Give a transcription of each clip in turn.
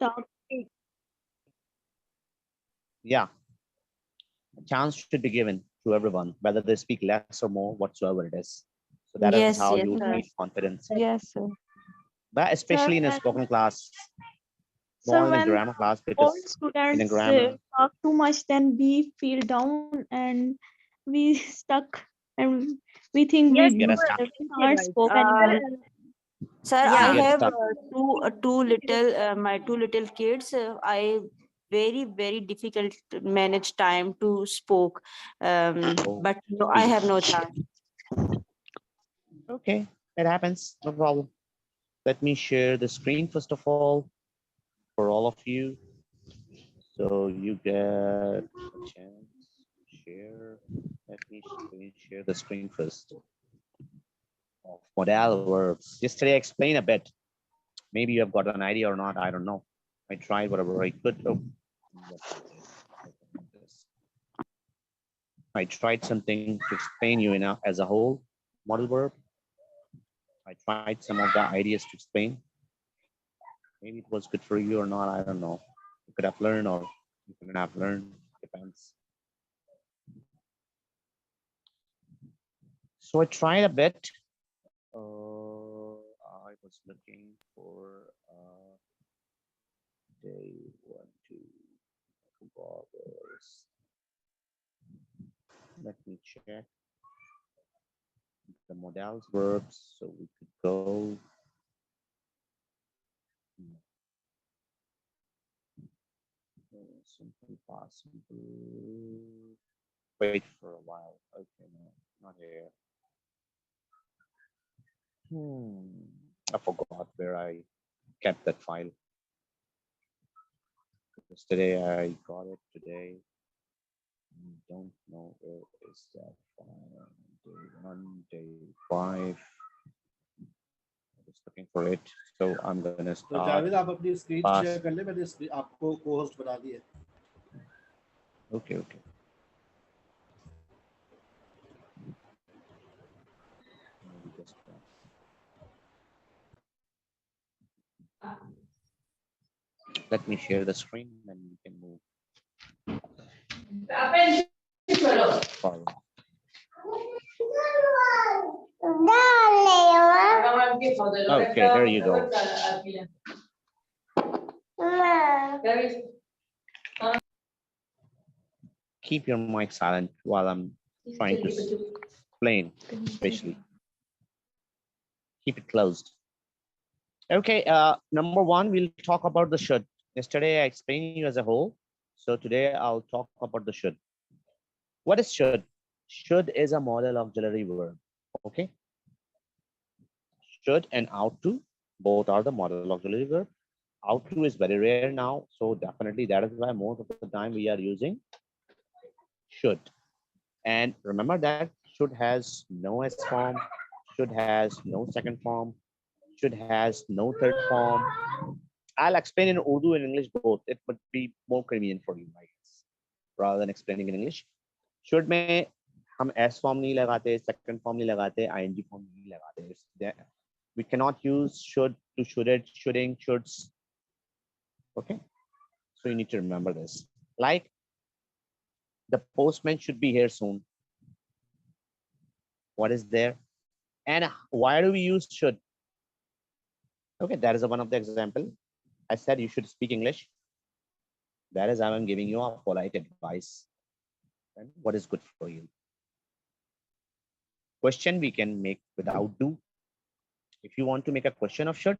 talk. Yeah, a chance should be given to everyone, whether they speak less or more, whatsoever it is. So that is how Yes, you yes, feel sir. confidence. Yes, sir. But Sir, especially in a and spoken class, sir, not in a when grammar class, old because in a students grammar, talk too much, then we feel down and we stuck and we think you Yes, get a you stuck. are we absolutely can't right. spoke anymore. Sir, You I Yeah. get have stuck. my two little kids. I very difficult to manage time to spoke, Oh, but no, I speak. have no chance. Okay, it happens. No problem. Let me share the screen first of all for all of you. So you get a chance to share. Let me share the screen first of modal verbs. Yesterday I explained a bit. Maybe you have got an idea or not. I don't know. I tried whatever I could. Oh, what is this? I tried something to explain you in as a whole model verb. I tried some of the ideas to explain. Maybe it was good for you or not. I don't know. You could have learned or you couldn't have learned. Depends. So I tried a bit. I was looking for day 1, 2. Let me check the modals verbs. So we could go. Simple, past simple. Wait for a while. Okay, no, not here. I forgot where I kept that file. Yesterday I got it. Today don't know where is that file. Day 1, day 5. I was looking for it, so I'm gonna तो start. Javed आप अपनी screen Past. Share कर ले मैंने आपको co-host बना दिया Okay. Maybe just let me share the screen, then we can move forward. Okay, here you go. Keep your mic silent while I'm trying to explain, especially. Keep it closed. Okay, number 1, we'll talk about the should. Yesterday I explained you as a whole. So today I'll talk about the should. What is should? Should is a modal auxiliary verb. Okay. Should and ought to both are the modal auxiliary verb. Ought to is very rare now. So definitely that is why most of the time we are using should. And remember that should has no S form, should has no second form, should has no third form. I'll explain in Urdu and English both. It would be more convenient for you, I guess, rather than explaining in English. Should में हम S form नहीं लगाते, second form नहीं लगाते, ing form नहीं लगाते. We cannot use should to should it, shoulding, shoulds. Okay, so you need to remember this. Like the postman should be here soon. What is there? And why do we use should? Okay, that is one of the example. I said you should speak English. That is how I'm giving you a polite advice. And what is good for you? Question we can make without do. If you want to make a question of should,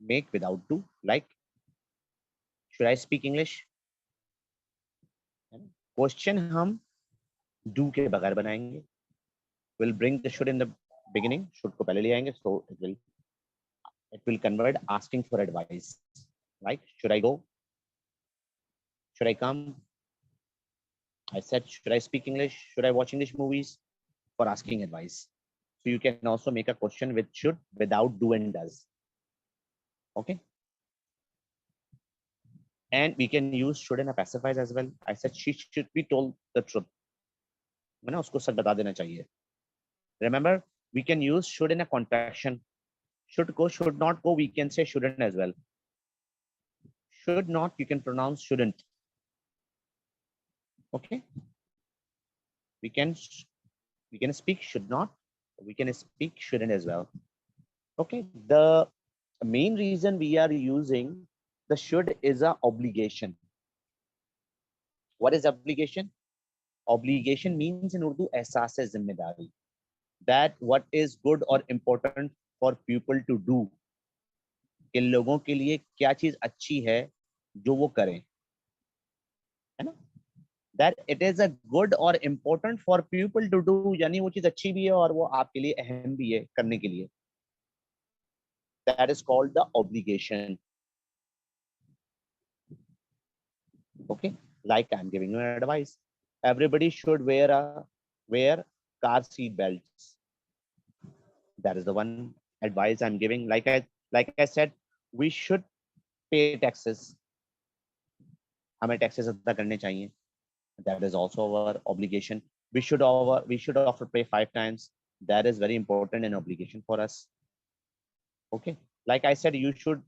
make without do. Like, should I speak English? Question हम do के बगैर बनाएंगे. We'll bring the should in the beginning. Should को पहले ले आएंगे, so it will convert asking for advice. Like, should I go? Should I come? I said, should I speak English? Should I watch English movies? For asking advice. So you can also make a question with should without do and does. Okay. And we can use should in a pacifier as well. I said she should be told the truth. है ना, उसको सच बता देना चाहिए. Remember, we can use should in a contraction. Should go, should not go. We can say shouldn't as well. Should not, you can pronounce shouldn't. Okay. We can speak should not. We can speak shouldn't as well. Okay. The main reason we are using the should is a obligation. What is obligation? Obligation means in Urdu एहसास है जिम्मेदारी. That what is good or important for people to do. कि लोगों के लिए क्या चीज अच्छी है जो वो करें, है ना? That it is a good or important for people to do, यानी वो चीज अच्छी भी है और वो आपके लिए अहम भी है करने के लिए. That is called the obligation. Okay, like I'm giving you advice. Everybody should wear car seat belts. That is the one advice I'm giving. Like I said, we should pay taxes. हमें taxes अदा करने चाहिए. That is also our obligation. We should offer pay 5 times. That is very important and obligation for us. Okay, like I said, you should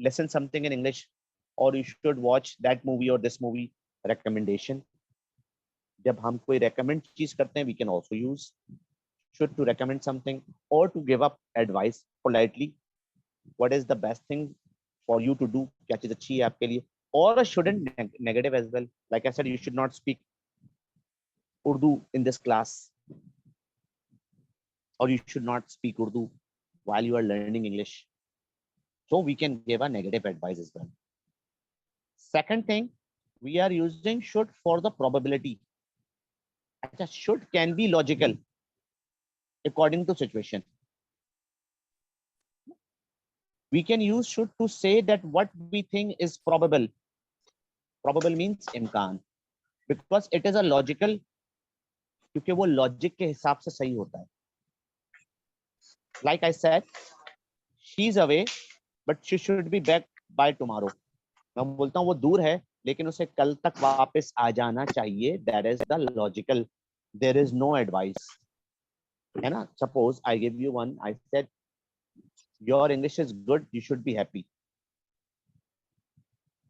listen something in English, or you should watch that movie or this movie. Recommendation. जब हम कोई recommend चीज करते हैं, we can also use should to recommend something or to give up advice politely. What is the best thing for you to do? क्या चीज अच्छी है आपके लिए? Or shouldn't negative as well. Like I said, you should not speak Urdu in this class, or you should not speak Urdu while you are learning English. So we can give a negative advice as well. Second thing, we are using should for the probability. Achha, should can be logical according to situation. We can use should to say that what we think is probable. Probable means imkan, because it is a logical, क्योंकि वो logic के हिसाब से सही होता है. Like I said, she's away, but she should be back by tomorrow. मैं बोलता हूँ वो दूर है, लेकिन उसे कल तक वापस आ जाना चाहिए. That is the logical. There is no advice. है ना? Suppose I give you one. I said your English is good. You should be happy.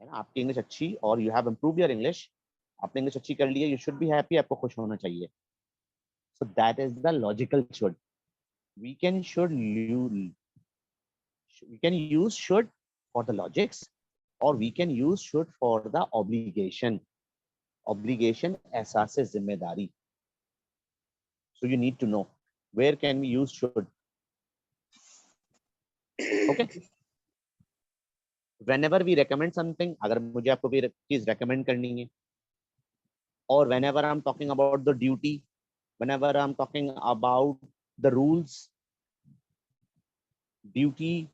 है ना? आपकी English अच्छी और you have improved your English. आपने English अच्छी कर ली है. You should be happy. आपको खुश होना चाहिए. So that is the logical should. We can use should for the logics, or we can use should for the obligation. Obligation एहसास जिम्मेदारी. So you need to know where can we use should. Okay. Whenever we recommend something, अगर मुझे आपको कोई चीज recommend करनी है, or whenever I'm talking about the duty, whenever I'm talking about the rules, duty,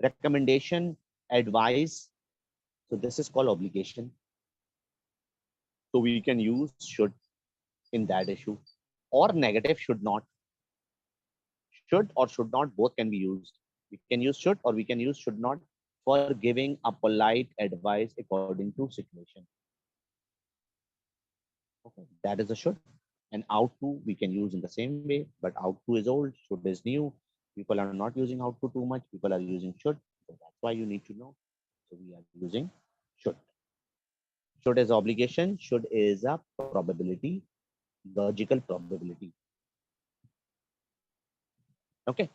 recommendation, advice, so this is called obligation. So we can use should in that issue, or negative should not. Should or should not both can be used. We can use should or we can use should not for giving a polite advice according to situation. Okay, that is a should. And out to we can use in the same way, but out to is old, should is new. People are not using out to too much. People are using should. So that's why you need to know. So we are using should. Should is obligation. Should is a probability, logical probability. Okay.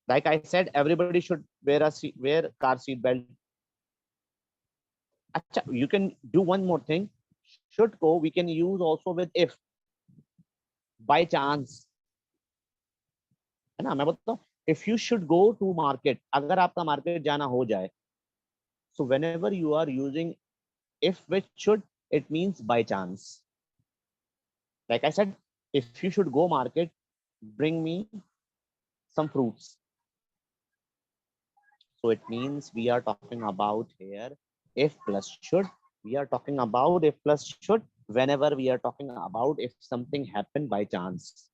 Like I said, everybody should wear car seat belt. Achha, you can do one more thing. Should go we can use also with if, by chance. है ना? मैं बताता हूँ, if you should go to market, अगर आपका market जाना हो जाए, so whenever you are using if with should, it means by chance. Like I said, if you should go market, bring me some fruits. So it means we are talking about here if plus should. We are talking about if plus should whenever we are talking about if something happened by chance.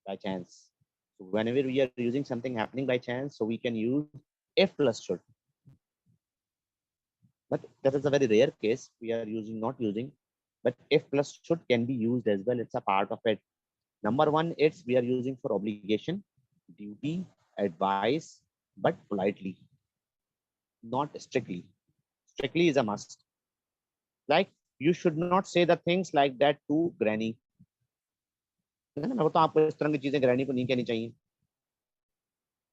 By chance. So whenever we are using something happening by chance, so we can use if plus should. But that is a very rare case. We are using not using. But if plus should can be used as well. It's a part of it. Number one, it's we are using for obligation, duty, advice, but politely. Not strictly. strictly is a must. Like you should not say the things like that to granny. है ना, मैं बोलता हूँ आपको इस तरह की चीजें granny को नहीं कहनी चाहिए.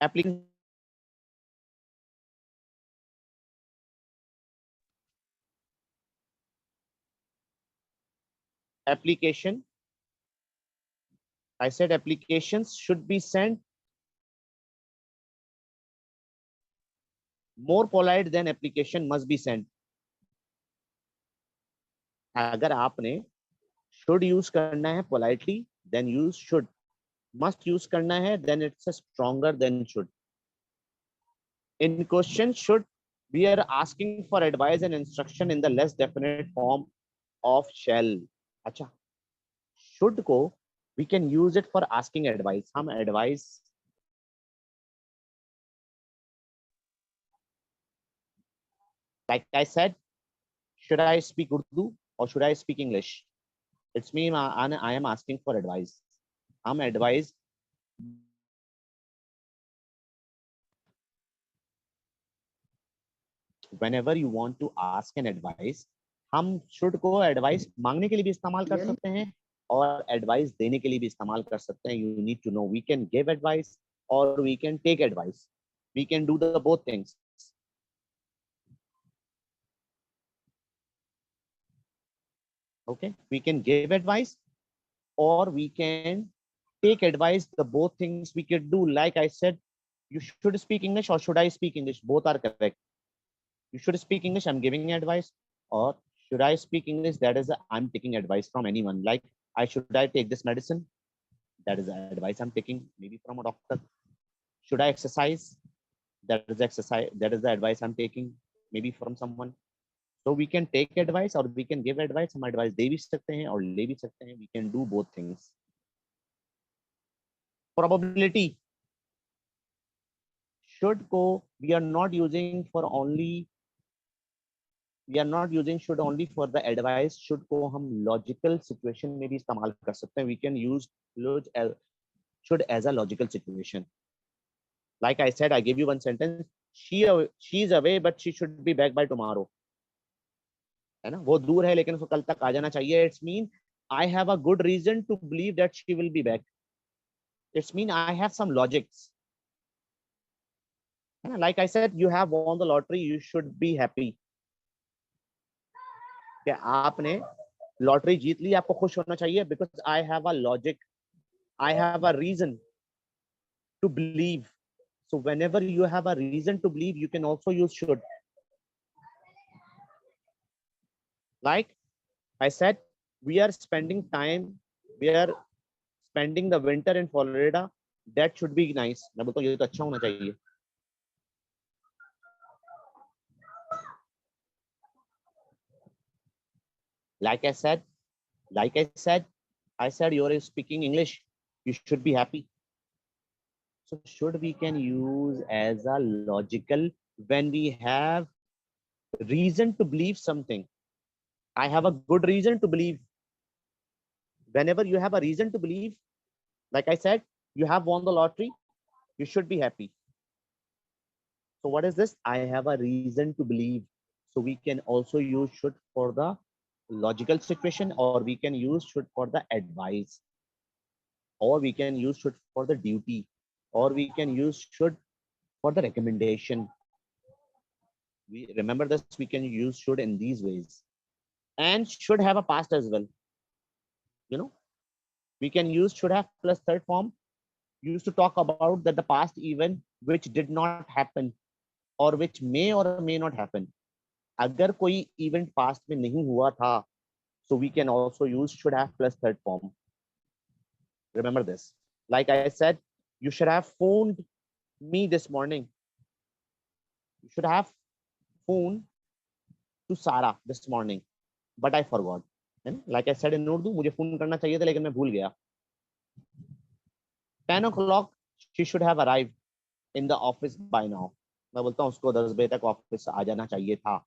Application application I said applications should be sent more polite than application must be sent. अगर आपने should use करना है politely, then use should. Must use करना है, then it's a stronger than should. In question should, we are asking for advice and instruction in the less definite form of shall. अच्छा, should को we can use it for asking advice. हम advice like I said, should I speak Urdu or should I speak English? It's me. I am asking for advice. हम advice whenever you want to ask an advice, हम should को advice मांगने के लिए भी इस्तेमाल कर सकते हैं और advice देने के लिए भी इस्तेमाल कर सकते हैं. You need to know we can give advice or we can take advice. We can do the both things. Okay, we can give advice or we can take advice. The both things we could do. Like I said, you should speak English or should I speak English? Both are correct. You should speak English, I'm giving advice, or should I speak English? That is, I'm taking advice from anyone. Like, should I take this medicine? That is the advice I'm taking, maybe from a doctor. Should I exercise? That is exercise. That is the advice I'm taking, maybe from someone. So we can take advice or we can give advice. हम advice दे भी सकते हैं और ले भी सकते हैं. We can do both things. Probability. Should को we are not using for only. We are not using should only for the advice. Should को हम logical situation में भी इस्तेमाल कर सकते हैं. We can use should as a logical situation. Like I said, I gave you one sentence. She is away, but she should be back by tomorrow. है ना, वो दूर है लेकिन उसको कल तक आ जाना चाहिए. It's mean I have a good reason to believe that she will be back. It's mean I have some logics. Like I said, you have won the lottery. You should be happy. कि आपने lottery जीत ली, आपको खुश होना चाहिए. Because I have a logic, I have a reason to believe. So whenever you have a reason to believe, you can also use should. Like I said, we are spending the winter in Florida. That should be nice. मैं बोलता हूँ ये तो अच्छा होना चाहिए. Like I said, you're speaking English. You should be happy. So should we can use as a logical when we have reason to believe something. I have a good reason to believe. Whenever you have a reason to believe, like I said, you have won the lottery, you should be happy. So what is this? I have a reason to believe. So we can also use should for the logical situation, or we can use should for the advice, or we can use should for the duty, or we can use should for the recommendation. We remember this, we can use should in these ways. And should have a past as well. You know, we can use should have plus third form used to talk about that the past event which did not happen or which may or may not happen. अगर कोई event past में नहीं हुआ था, so we can also use should have plus third form. Remember this. Like I said, you should have phoned me this morning. You should have phoned to Sarah this morning, but I forgot. Like I said in Urdu, मुझे phone करना चाहिए था लेकिन मैं भूल गया. 10 o'clock she should have arrived in the office by now. मैं बोलता हूँ उसको 10 बजे तक ऑफिस आ जाना चाहिए था.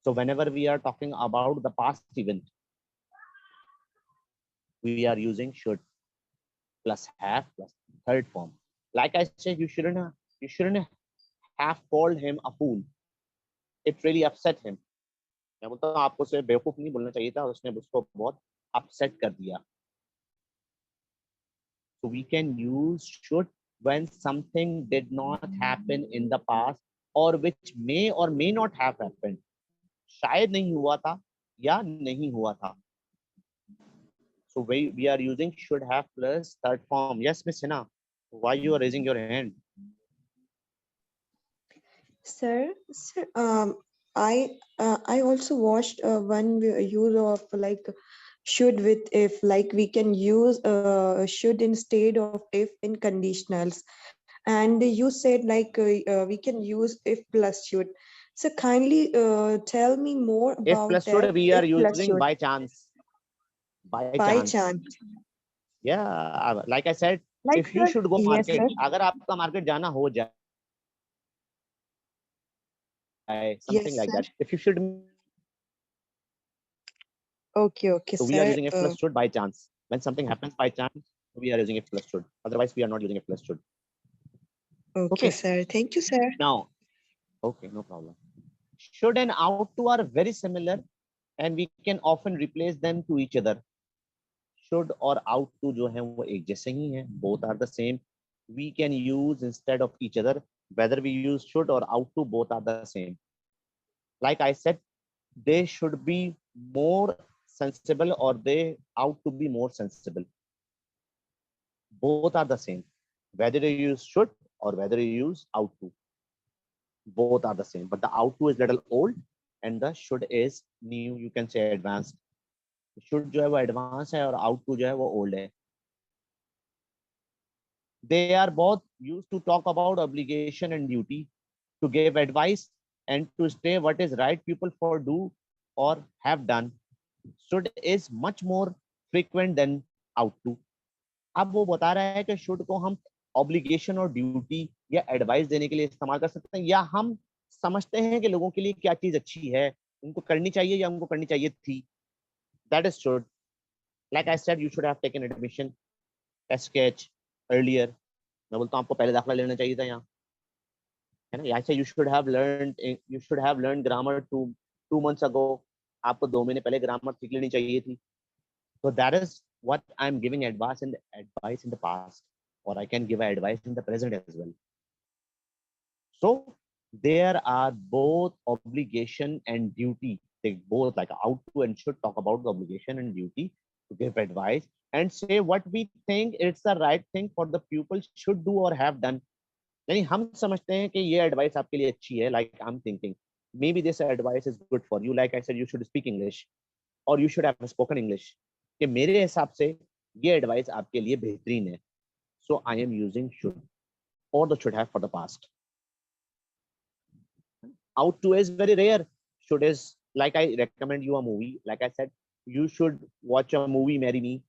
So whenever we are talking about the past event, we are using should plus have plus third form. Like I said, you shouldn't have called him a fool. It really upset him. मैं बोलता हूँ आपको उसे बेवकूफ नहीं बोलना चाहिए था, उसने उसको बहुत upset कर दिया. So we can use should when something did not happen in the past or which may or may not have happened. शायद नहीं हुआ था या नहीं हुआ था. So we are using should have plus third form. Yes, Miss Hina. Why you are raising your hand? Sir, I also watched one use of like should with if, like we can use should instead of if in conditionals, and you said like we can use if plus should. So kindly tell me more If about plus should that. we are If plus using should by chance. By by chance. chance. Yeah, like I said, Like if you should go Yes, market, sir. अगर आपका market जाना हो जाए, something Yes, like sir. that. If you should, Okay, so we are sir. using if plus should by chance. When something happens by chance, we are using if plus should. Otherwise, we are not using if plus should. Okay, Okay. sir. Thank you, sir. Now, okay, no problem. Should and ought to are very similar, and we can often replace them to each other. Should और ought to जो हैं वो एक जैसे ही हैं. Both are the same. We can use instead of each other. Whether we use should or ought to, both are the same. Like I said, they should be more sensible or they ought to be more sensible. Both are the same. Whether you use should or whether you use ought to, both are the same. But the ought to is little old and the should is new. You can say advanced. Should जो है वो advanced है और ought to जो है वो old है. They are both used to talk about obligation and duty, to give advice and to say what is right people for do or have done. Should is much more frequent than ought to. अब वो बता रहा है कि should को हम obligation और duty या एडवाइस देने के लिए इस्तेमाल कर सकते हैं, या हम समझते हैं कि लोगों के लिए क्या चीज अच्छी है, उनको करनी चाहिए या उनको करनी चाहिए थी. That is should. Like I said, you should have taken admission SKH earlier. मैं बोलता हूँ आपको पहले दाखिला लेना चाहिए था यहाँ, है ना. यहाँ से you should have learn grammar two months ago. आपको 2 महीने पहले ग्रामर सीख लेनी चाहिए थी. So that is what I'm giving advice in the past, or I can give advice in the present as well. So there are both obligation and duty. They both, like ought to and should, talk about the obligation and duty to give advice and say what we think it's the right thing for the pupil should do or have done. यानी हम समझते हैं कि ये advice आपके लिए अच्छी है. Like I'm thinking maybe this advice is good for you. Like I said, you should speak English or you should have spoken English. कि मेरे हिसाब से ये एडवाइस आपके लिए बेहतरीन है. So I am using should or the should have for the past. Ought to is very rare. Should is like I recommend you a movie. Like I said, you should watch a movie, Marry Me.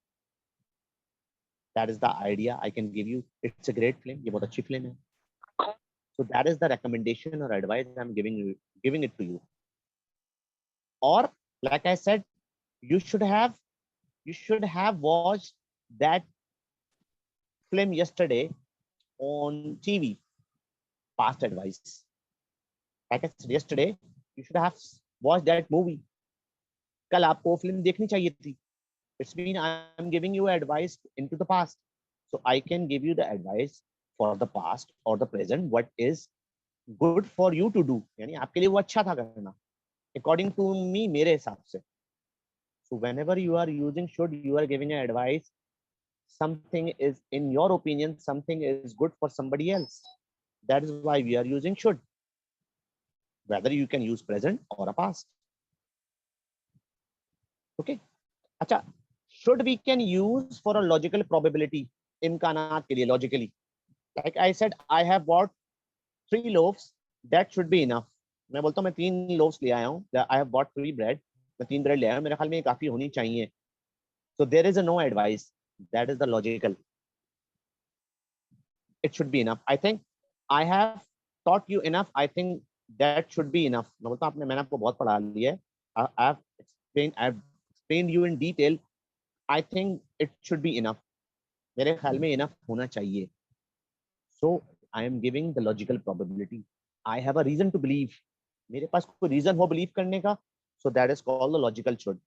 That is the idea I can give you. It's a great film. ये बहुत अच्छी film है. So that is the recommendation or advice I'm giving it to you. Or like I said, you should have watched that film yesterday on TV. Past advice. Like I said yesterday, you should have watched that movie. कल आपको film देखनी चाहिए थी. It's mean I'm giving you advice into the past. So I can give you the advice for the past or the present what is good for you to do. यानी आपके लिए वो अच्छा था करना. According to me, मेरे हिसाब से. So whenever you are using should, you are giving an advice. Something is, in your opinion, something is good for somebody else. That is why we are using should. Whether you can use present or a past. Okay. अच्छा, should we can use for a logical probability. इम्कानात के लिए logically. Like I said, I have bought 3 loaves. That should be enough. मैं बोलता हूँ मैं 3 loaves ले आया हूँ. I have bought 3 bread. मैं 3 bread ले आया हूँ. मेरे ख्याल में ये काफी होनी चाहिए. So there is a no advice. That is the logical. It should be enough. I think I have taught you enough. I think that should be enough. मैं बोलता हूँ मैंने आपको बहुत पढ़ा लिया है. I've explained you in detail. I think it should be enough. मेरे ख्याल में enough होना चाहिए. So I am giving the logical probability. I have a reason to believe. मेरे पास कोई रीजन हो बिलीव करने का, so that is called the logical should.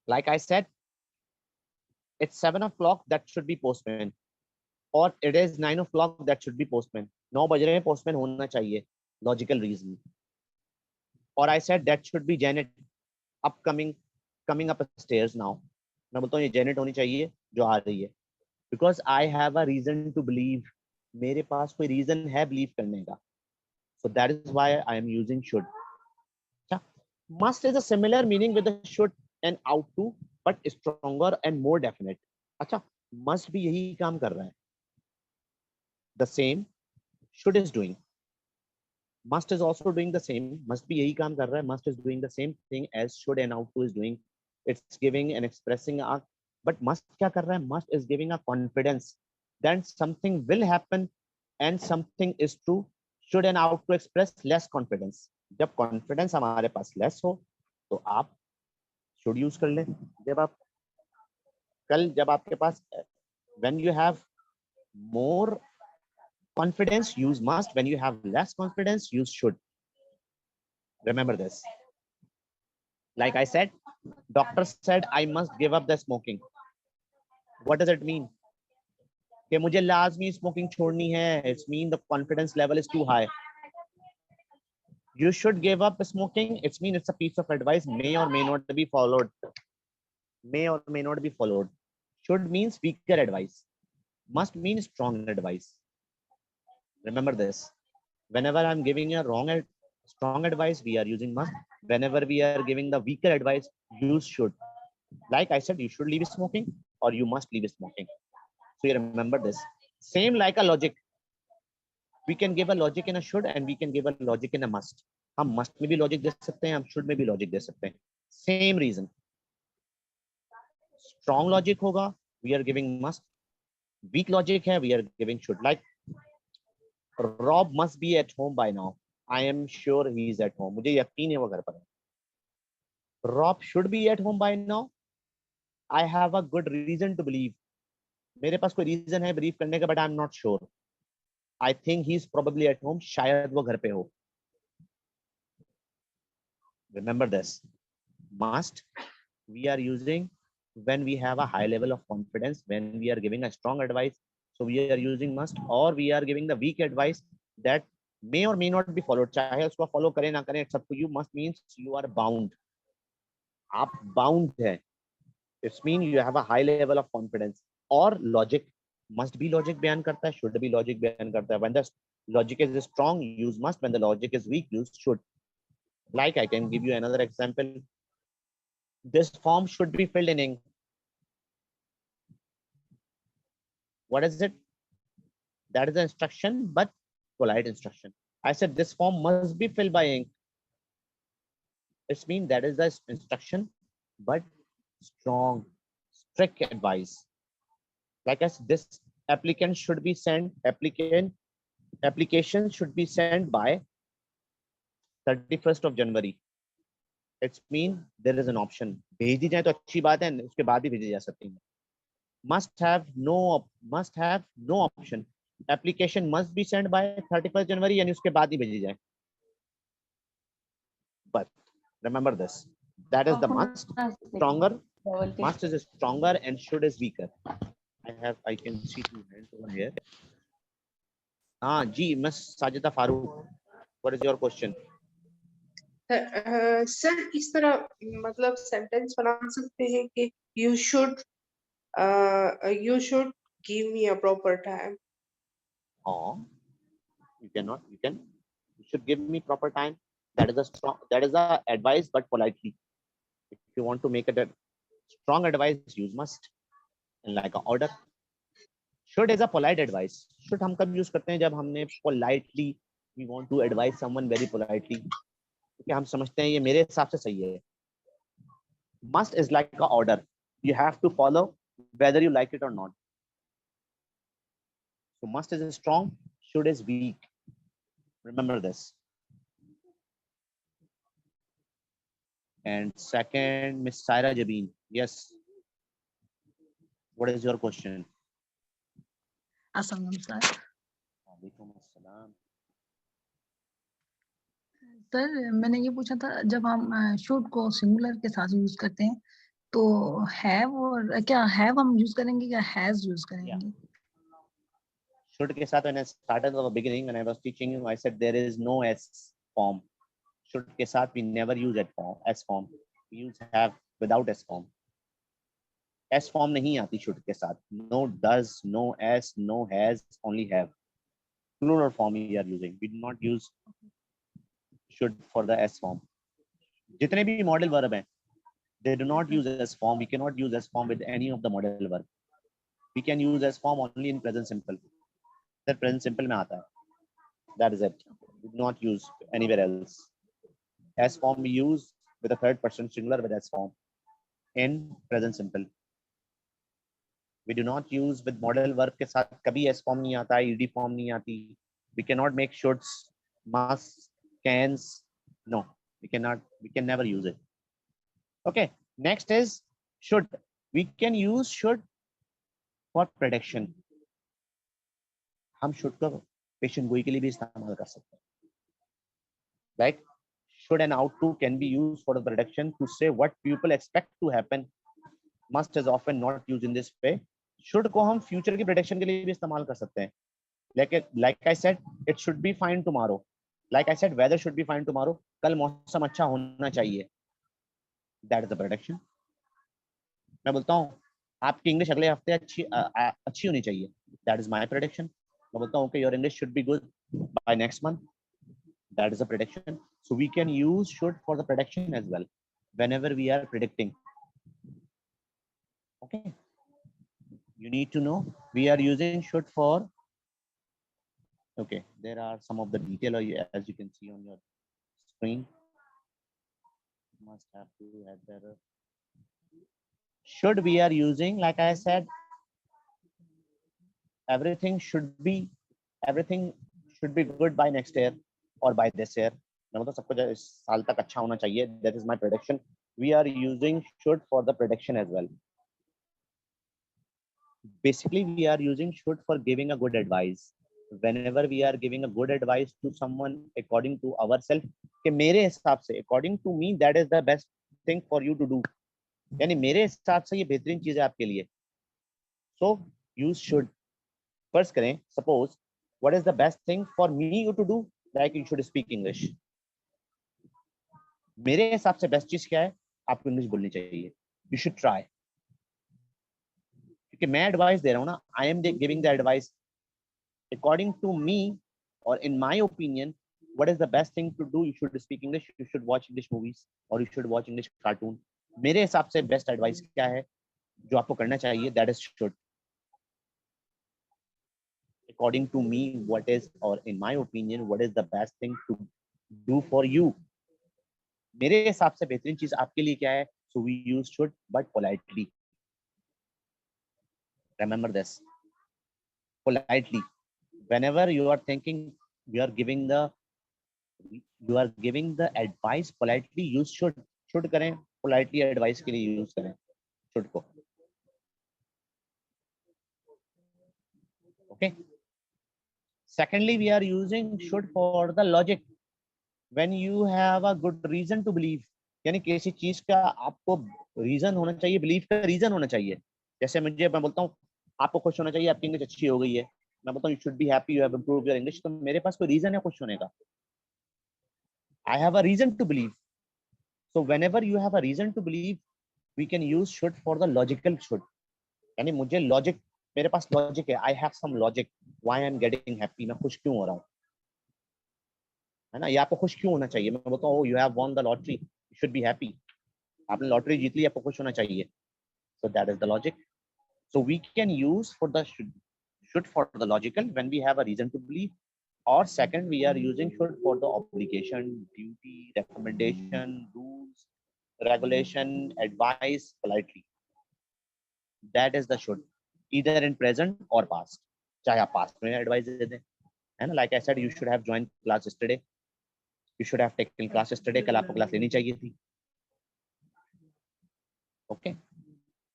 Like I said, it's 7 o'clock, that should be postponed, or it is 9 o'clock, that should be postponed. 9 बज रहे हैं, postponed होना चाहिए, logical reason. Or I said that should be Janet upcoming, coming up stairs now. मैं बोलता हूँ ये Janet होनी चाहिए जो आ रही है, because I have a reason to believe. मेरे पास कोई reason है believe करने का, so that is why I am using should. अच्छा, must is a similar meaning with the should and ought to, but stronger and more definite. अच्छा, must भी यही काम कर रहा है, the same should is doing. Must is also doing the same, must भी यही काम कर रहा है, must is doing the same thing as should and ought to is doing. It's giving and expressing a, but must क्या कर रहा है, must is giving a confidence that something will happen and something is true. Should and ought to express less confidence. जब confidence हमारे पास less हो तो आप should use कर लें. जब आप कल जब आपके पास when you have more confidence use must, when you have less confidence use should. Remember this. Like I said, doctor said I must give up the smoking. What does it mean? कि मुझे लाजमी smoking छोड़नी है. It's mean the confidence level is too high. You should give up smoking. It's mean it's a piece of advice, may or may not be followed. May or may not be followed. Should means weaker advice. Must mean strong advice. Remember this. Whenever I'm giving a strong advice, we are using must. Whenever we are giving the weaker advice, use should. Like I said, you should leave smoking or you must leave smoking. So you remember this. Same like a logic. We can give a logic in a should and we can give a logic in a must. हम must में भी logic दे सकते हैं, हम should में भी logic दे सकते हैं. Same reason. Strong logic होगा, we are giving must. Weak logic है, we are giving should. Like Rob must be at home by now. I am sure he is at home. मुझे यकीन है वो घर पर है. Rob should be at home by now. I have a good reason to believe. मेरे पास कोई reason है believe करने का, but I am not sure. I think he is probably at home. शायद वो घर पे हो. Remember this. Must we are using when we have a high level of confidence, when we are giving a strong advice. So we are using must, or we are giving the weak advice that may or may not be followed. चाहे उसको follow करें ना करें, it's up to you. Must means you are bound. आप bound है. It means you have a high level of confidence. Or logic. Must be logic बयान करता है, should be logic बयान करता है. When the logic is strong, use must. When the logic is weak, use should. Like I can give you another example. This form should be filled in ink. What is it? That is the instruction, but polite instruction. I said this form must be filled by ink. It means that is the instruction, but strong, strict advice. Like I said, this applicant should be sent, application should be sent by 31st of January. It's mean there is an option. भेजी जाए तो अच्छी बात है, उसके बाद भी भेजी जा सकती है. Must have no option. Application must be sent by 31st January यानी उसके बाद ही भेजी जाए. But remember this. That is the must. Stronger. Must is stronger and should is weaker. I can see two hands over here. हाँ जी, Miss Sajida Farooq. What is your question? Sir इस तरह मतलब sentence बना सकते हैं कि you should give me a proper time. Or you cannot. You should give me proper time. That is a advice, but politely. If you want to make it a strong advice, use must. And like an order. Should is a polite advice. Should हम कब use करते हैं जब हमने politely we want to advise someone very politely. क्योंकि हम समझते हैं ये मेरे हिसाब से सही है. Must is like a order. You have to follow whether you like it or not. So must is strong, should is weak. Remember this. And second, Miss Saira Jabin. Yes. What is your question? Assalamualaikum, sir. Walaikum assalam. Sir मैंने ये पूछा था, जब हम should को singular के साथ use करते हैं तो हैव, और क्या हैव हम यूज करेंगे या हैज यूज करेंगे? Should के साथ when I started at the beginning when I was teaching you, I said there is no s form. Should के साथ we never use s form. We use have without s form. S form नहीं आती should के साथ. No does, no s, no has, only have. Plural form we are using. We do not use should for the s form. जितने भी modal verb हैं, they do not use s form. We cannot use s form with any of the modal verb. We can use s form only in present simple. That present simple में आता है. That is it. We do not use anywhere else. S form we use with a third person singular with S form in present simple. We do not use with modal verb के साथ कभी S form नहीं आता है, ED form नहीं आती. We cannot make shoulds, must, cans. No, we cannot. We can never use it. Okay. Next is should. We can use should for prediction. हम should को पेशेंट गोई के लिए भी इस्तेमाल कर सकते हैं. Like should and ought to can be used for the prediction to say what people expect to happen. Must is often not used in this way. Should को हम future की prediction के लिए भी इस्तेमाल कर सकते हैं. Like I said, it should be fine tomorrow. Like I said, weather should be fine tomorrow. कल मौसम अच्छा होना चाहिए. That is the prediction. मैं बोलता हूँ आपकी इंग्लिश अगले हफ्ते अच्छी होनी चाहिए. That is my prediction. मैं बोलता हूँ okay, your English should be good by next month. That is a prediction. So we can use should for the prediction as well whenever we are predicting. Okay. You need to know we are using should for. Okay. There are some of the detail as you can see on your screen. Must have to have better. Should we are using, like I said, everything should be good by next year or by this year. मैं मतलब सब कुछ इस साल तक अच्छा होना चाहिए. That is my prediction. We are using should for the prediction as well. Basically, we are using should for giving a good advice. Whenever we are giving a good advice to someone according to ourselves, कि मेरे हिसाब से according to me that is the best thing for you to do. यानी मेरे हिसाब से ये बेहतरीन चीज है आपके लिए. So use should. First करें, suppose what is the best thing for me you to do? Like you should speak English. मेरे हिसाब से बेस्ट चीज क्या है? आपको इंग्लिश बोलनी चाहिए. You should try. क्योंकि मैं एडवाइस दे रहा हूँ ना, I am giving the advice according to me or in my opinion. What is the best thing to do? You should speak English. You should watch English movies or you should watch English cartoon. मेरे हिसाब से best advice क्या है जो आपको करना चाहिए? That is should. According to me, what is, or in my opinion, what is the best thing to do for you? मेरे हिसाब से बेहतरीन चीज आपके लिए क्या है? So we use should but politely. Remember this. Politely. Whenever you are thinking, you are giving the advice politely, use should. Should करें, politely advice के लिए use करें should को. Okay. Secondly, we are using should for the logic. When you have a good reason to believe, यानी किसी चीज का आपको रीजन होना चाहिए, बिलीव का रीजन होना चाहिए. जैसे मैं बोलता हूँ आपको खुश होना चाहिए, आपकी इंग्लिश अच्छी हो गई है. मैं बोलता हूँ you should be happy you have improved your English. तो मेरे पास कोई रीजन है खुश होने का. I have a reason to believe. So whenever you have a reason to believe, we can use should for the logical should. यानी मुझे logic, मेरे पास लॉजिक है. I have some logic why I'm getting happy. मैं खुश क्यों हो रहा हूँ, है ना? ये आपको खुश क्यों होना चाहिए? मैं बोलता हूँ you have won the lottery, you should be happy. आपने लॉटरी जीत ली, आपको खुश होना चाहिए. So that is the logic. So we can use for the should for the logical when we have a reason to believe. Or second, we are using should for the obligation, duty, recommendation, rules, regulation, advice, politely. That is the should, either in present or past. चाहे आप past में advice दे दें, है ना? Like I said, you should have joined class yesterday. You should have taken class yesterday. कल आपको class लेनी चाहिए थी. Okay.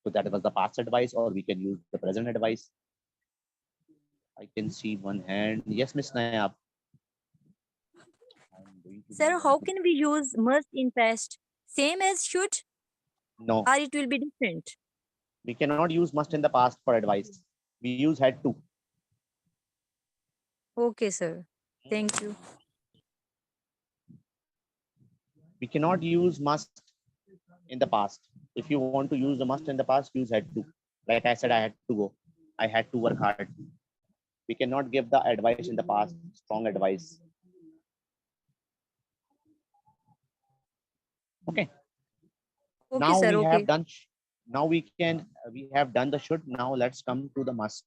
So that was the past advice, or we can use the present advice. I can see one hand. Yes, Miss Nayab. I'm going to Sir, how can we use must in past? Same as should, No, or it will be different? we cannot use must in the past for advice. We use had to. Okay, sir. Thank you. We cannot use must in the past. If you want to use the must in the past, use had to. Like I said, I had to go. I had to work hard. We cannot give the advice in the past, strong advice. Okay. Okay, Now sir. we have Okay. done. Now we have done the should. Now let's come to the must.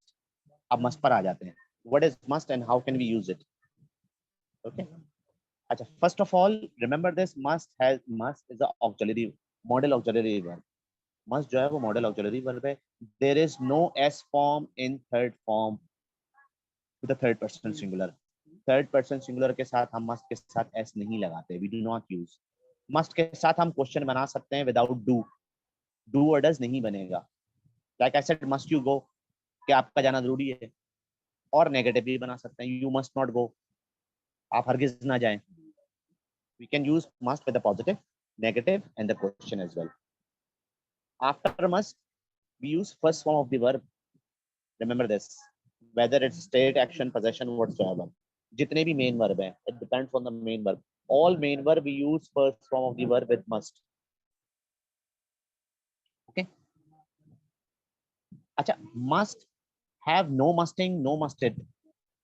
अब must पर आ जाते हैं. What is must and how can we use it? Okay. अच्छा. First of all, remember this. Must is a auxiliary modal auxiliary verb. Must जो है वो modal auxiliary verb है. There is no s form in third form to the third person singular. Third person singular के साथ हम must के साथ S नहीं लगाते. We do not use. Must के साथ हम क्वेश्चन बना सकते हैं विदाउट डू और डज नहीं बनेगा. Like I said must you go, क्या आपका जाना जरूरी है. और नेगेटिव भी बना सकते हैं, यू मस्ट नॉट गो, आप हरगिज ना जाएं. We can use must with the positive, negative and the question as well. After must we use first form of the verb. Remember this, whether it's state, action, possession, whatsoever. जितने भी main verb हैं, it depends on the main verb. All main verb we use first form of the verb with must. Okay. अच्छा, must have no musting, no musted.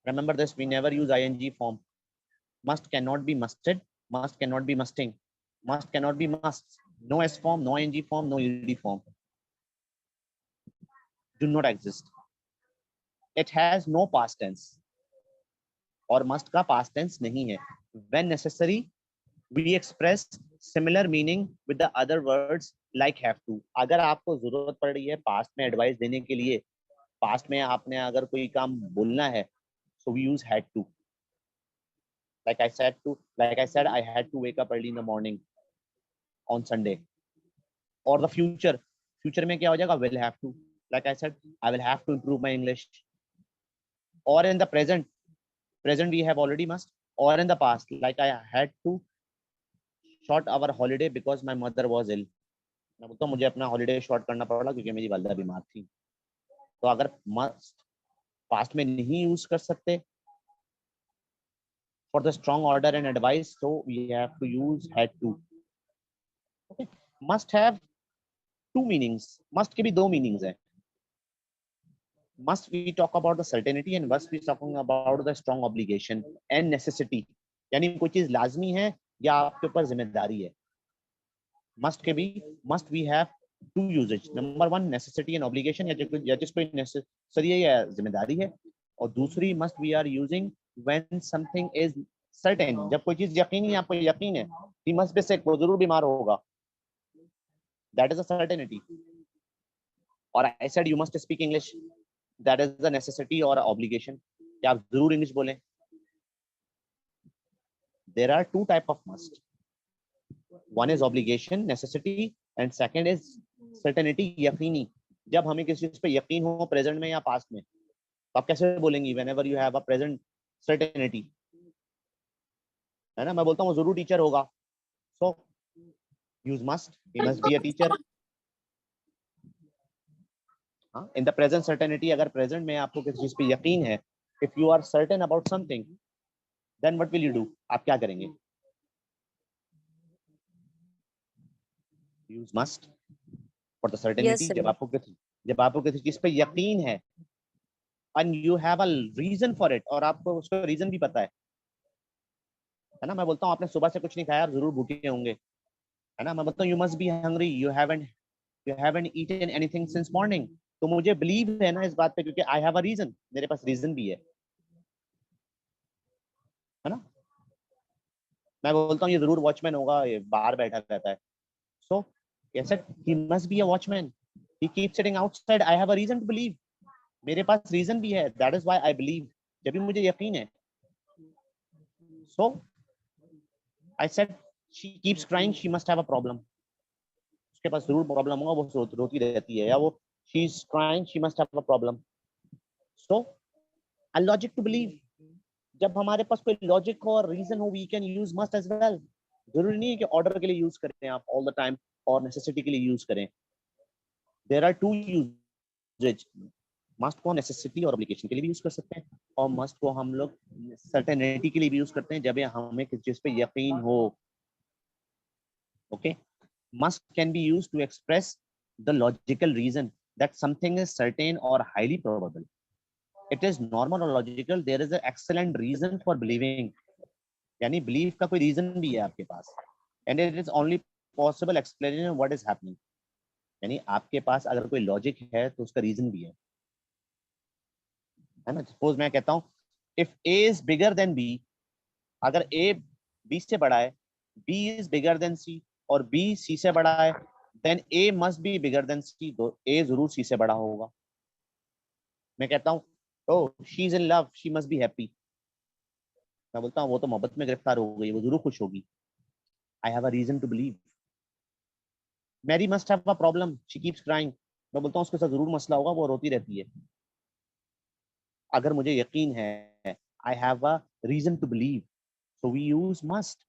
Remember this, we never use ing form. Must cannot be musted, must cannot be musting, must cannot be must. No s form, no ing form, no ed form. Do not exist. It has no past tense. और must का past tense नहीं है. When necessary, we express similar meaning with the other words like have to. अगर आपको जरूरत पड़ रही है past में एडवाइस देने के लिए, past में आपने अगर कोई काम बोलना है, so we use had to. Like I said, I had to wake up early in the morning on Sunday. Or the future में क्या हो जाएगा? Will have to. Like I said, I will have to improve my English. Or in the present we have already must. Or in the past, like I had to short our holiday because my mother was ill. मैं बोलता हूँ मुझे अपना holiday short करना पड़ा क्योंकि मेरी वालिदा बीमार थी. तो अगर मस्ट पास्ट में नहीं यूज कर सकते for the strong order and advice, so we have to use had to. Okay. Must have two meanings. Must के भी दो meanings हैं. Must we talk about the certainty and must we talking about the strong obligation and necessity. यानी कोई चीज लाजमी है या आपके ऊपर जिम्मेदारी है. Must के भी must we have two usage. Number one, necessity and obligation, या जिसको necessary है या जिम्मेदारी है. और दूसरी must we are using when something is certain. जब कोई चीज यकीनी आपको यकीन है he must be sick, वो जरूर बीमार होगा. That is a certainty. और I said you must speak English. That is the necessity or obligation. कि आप जरूर इंग्लिश बोलें. There are two type of must. One is obligation, necessity, and second is certainty, यकीनी. जब हमें किसी चीज पे यकीन हो प्रेजेंट में या पास्ट में, तो आप कैसे बोलेंगी? whenever you have a present certainty, है ना. मैं बोलता हूँ जरूर टीचर होगा, so use must. He must be a teacher. In the present certainty, अगर present में आपको किसी चीज पे यकीन है, if you are certain about something, then what will you do? आप क्या करेंगे? Use must for the certainty. Yes, sir. जब आपको किसी चीज पे यकीन है and you have a reason for it, और आपको उसका रीजन भी पता है ना. मैं बोलता हूँ आपने सुबह से कुछ नहीं खाया, आप जरूर भूखे होंगे, है ना. मैं बोलता हूँ you must be hungry, you haven't eaten anything since morning. तो मुझे बिलीव है ना इस बात पे क्योंकि I have a reason, मेरे पास रीजन भी है ना. मैं बोलता हूँ ये जरूर वॉचमैन होगा, ये बाहर बैठा रहता है. So yes, he must be a watchman. He keeps sitting outside. I have a reason to believe. मेरे पास रीजन भी है. That is why I believe. जब भी मुझे यकीन है. So I said she keeps crying. She must have a problem. उसके पास जरूर प्रॉब्लम होगा, वो रोती रहती है, या वो she is crying. She must have a problem. So a logic to believe. जब हमारे पास कोई लॉजिक हो और रीजन हो, we can use must as well. जरूरी नहीं है कि ऑर्डर के लिए यूज करें आप ऑल द टाइम और नेसेसिटी के लिए यूज करें। There are two usages. Must को नेसेसिटी और एप्लीकेशन के लिए भी यूज कर सकते हैं, और मस्ट को हम लोग सर्टेनिटी के लिए भी यूज करते हैं जब हमें किसी चीज पे यकीन हो। Okay, must can be used to express the logical reason that something is certain or highly probable. It is normal or logical. There is an excellent reason for believing. यानी belief का कोई reason भी है आपके पास, and it is only possible explanation what is happening. यानी आपके पास अगर कोई logic है तो उसका reason भी है ना। Suppose मैं कहता हूँ if A is bigger than B, अगर A B से बड़ा है, B is bigger than C, और B C से बड़ा है, then A must be bigger than C, तो A जरूर C से बड़ा होगा। मैं कहता हूँ oh she is in love, she must be happy, मैं बोलता हूँ वो तो मोहब्बत में गिरफ्तार हो गई, वो जरूर खुश होगी। I have a reason to believe. Mary must have a problem, she keeps crying, मैं बोलता हूँ उसके साथ जरूर मसला होगा, वो रोती रहती है। अगर मुझे यकीन है, I have a reason to believe, so we use must.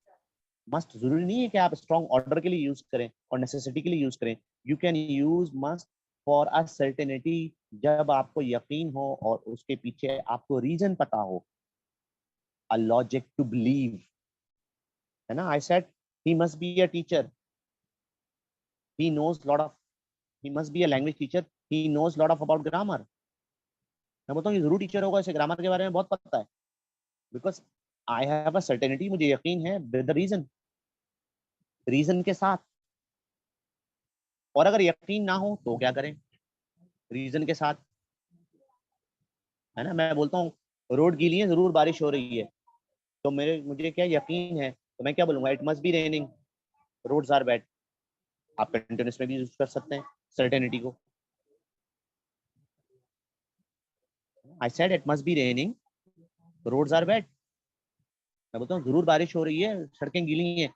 Must जरूरी नहीं है कि आप स्ट्रॉन्ग ऑर्डर के लिए यूज करें और नेसेसिटी के लिए यूज करें। You can use must for a certainty, जब आपको यकीन हो और उसके पीछे आपको रीजन पता हो, अ लॉजिक टू बिलीव, है ना। I said he must be a teacher, he knows lot of, he must be a language teacher, he knows lot of about grammar. मैं बोलता हूँ ये जरूर टीचर होगा, इसे ग्रामर के बारे में बहुत पता है, because I have a certainty, मुझे यकीन है विद द रीजन, रीजन के साथ। और अगर यकीन ना हो तो क्या करें, रीजन के साथ, है ना। मैं बोलता हूँ रोड गीली है, जरूर बारिश हो रही है, तो मुझे क्या यकीन है, तो मैं क्या बोलूंगा, it must be raining, roads are wet. आप कंटिन्यूस में भी यूज कर सकते हैं सर्टेनिटी को। I said it must be raining, roads are wet, मैं बोलता हूँ जरूर बारिश हो रही है, सड़कें गीली हैं।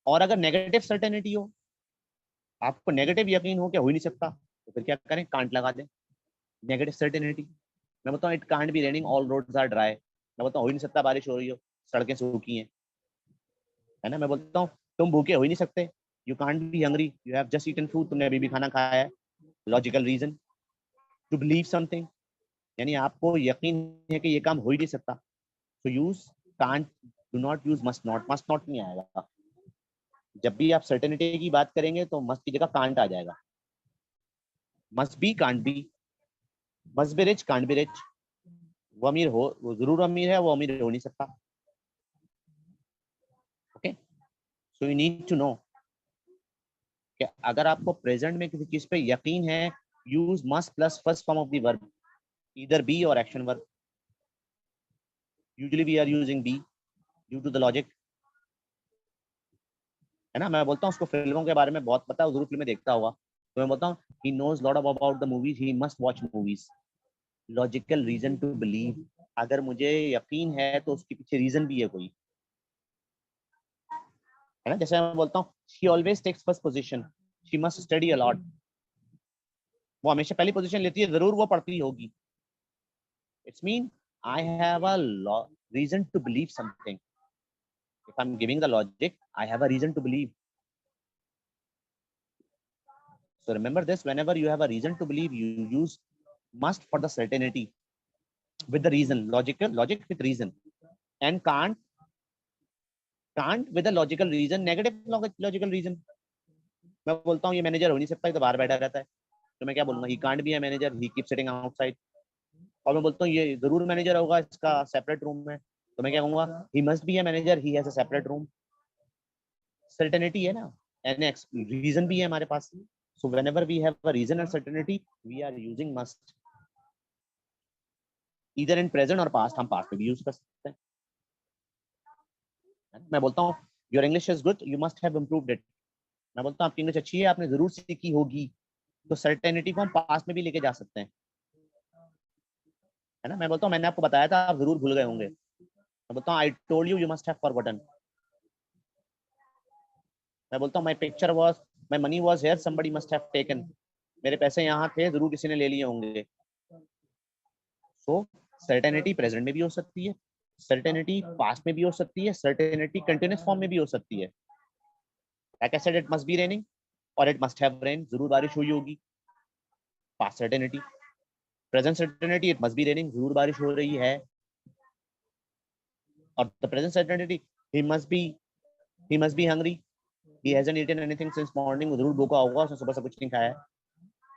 और अगर नेगेटिव सर्टेनिटी हो, आपको नेगेटिव यकीन हो क्या हो ही नहीं सकता, तो फिर क्या करें, कांट लगा दें, नेगेटिव सर्टेनिटी। मैं बोलता हूँ it can't be raining, all roads are dry, मैं बोलता हूँ हो ही नहीं सकता बारिश हो रही हो, सड़कें सूखी हैं, है ना। मैं बोलता हूँ तुम भूखे हो ही नहीं सकते, you can't be hungry, you have just eaten food, तुमने अभी भी खाना खाया है, logical reason to believe something, यानी आपको यकीन है कि ये काम हो ही नहीं सकता, तो use can't, do not use must not, must not नहीं आएगा। जब भी आप सर्टेनिटी की बात करेंगे तो मस्ट की जगह कांट आ जाएगा। Must be, can't be, must be rich, can't be rich, वो अमीर हो, वो जरूर अमीर है, वो अमीर हो नहीं सकता। Okay, so you need to know कि अगर आपको प्रेजेंट में किसी चीज पे यकीन है, use must plus first form of the verb, either be or action verb. Usually we are using be due to the logic, है ना। मैं बोलता हूँ उसको फिल्मों के बारे में बहुत पता है, जरूर फिल्में देखता होगा, तो मैं बोलता हूँ he knows lot about the movies, he must watch movies. Logical reason to believe, अगर मुझे यकीन है तो उसके पीछे रीजन भी है कोई, है ना। जैसे मैं बोलता हूँ she always takes first position, she must study a lot, वो हमेशा पहली पोजीशन लेती है, जरूर वो पढ़ती होगी। It's mean I have a reason to believe something. If I'm giving the logic, I have a reason to believe. So remember this, whenever you have a reason to believe, you use must for the certainty with the reason, logic with reason, and can't with a logical reason, negative logical reason. मैं बोलता हूँ ये manager हो नहीं सकता, ये तो बाहर बैठा रहता है, तो मैं क्या बोलूंगा, he can't be a manager, he keeps sitting outside. और मैं बोलता हूँ ये जरूर मैनेजर होगा, इसका सेपरेट रूम है, तो मैं क्या कहूंगा, he must be a manager, he has a separate room. Certainty है ना, एंड रीजन भी है हमारे पास, so whenever we have a reason and certainty, we are using must, either in present or past, हम past में भी use कर सकते हैं। मैं बोलता हूँ your English is good, you must have improved it, मैं बोलता हूँ आपकी इंग्लिश अच्छी है, आपने जरूर सीखी होगी, तो सर्टेनिटी को हम पास्ट में भी लेके जा सकते हैं, है ना। मैं बोलता हूँ मैंने आपको बताया था, आप जरूर भूल गए होंगे, मैं बोलता हूँ I told you, you must have forgotten. मैं बोलता हूँ my money was here, somebody must have taken, मेरे पैसे यहाँ थे, जरूर किसी ने ले लिए होंगे। सो सर्टेनिटी प्रेजेंट में भी हो सकती है, सर्टेनिटी पास्ट में भी हो सकती है, सर्टेनिटी कंटिन्यूअस फॉर्म में भी हो सकती है। Like I said it must be raining और इट मस्ट हैव रेन, जरूर बारिश हुई होगी। Past certainty, present certainty it must be raining, जरूर बारिश हो रही है। और the present certainty he must be hungry, he hasn't eaten anything since morning, वो जरूर भूखा होगा, उसने सुबह से कुछ नहीं खाया है।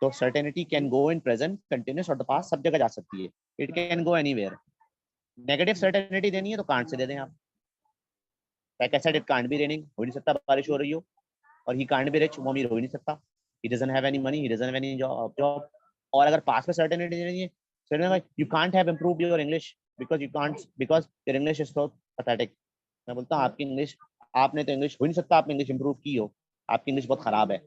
तो certainty can go in present, continuous और द पास्ट, सब जगह जा सकती है। It can go anywhere. Negative certainty देनी है तो कांट से दे दें आप। Like I said it can't be raining, हो नहीं सकता बारिश हो रही हो। और ही कांट बी रिच, वो अमीर हो ही नहीं सकता। He doesn't have any money, he doesn't have any job. और अगर पास्ट में सर्टेनिटी देनी है, you can't have improved your English because your English is so pathetic. मैं बोलता हूँ आपकी इंग्लिश, आपने तो इंग्लिश हो नहीं सकता आपने इंग्लिश इंप्रूव की हो, आपकी इंग्लिश बहुत खराब है।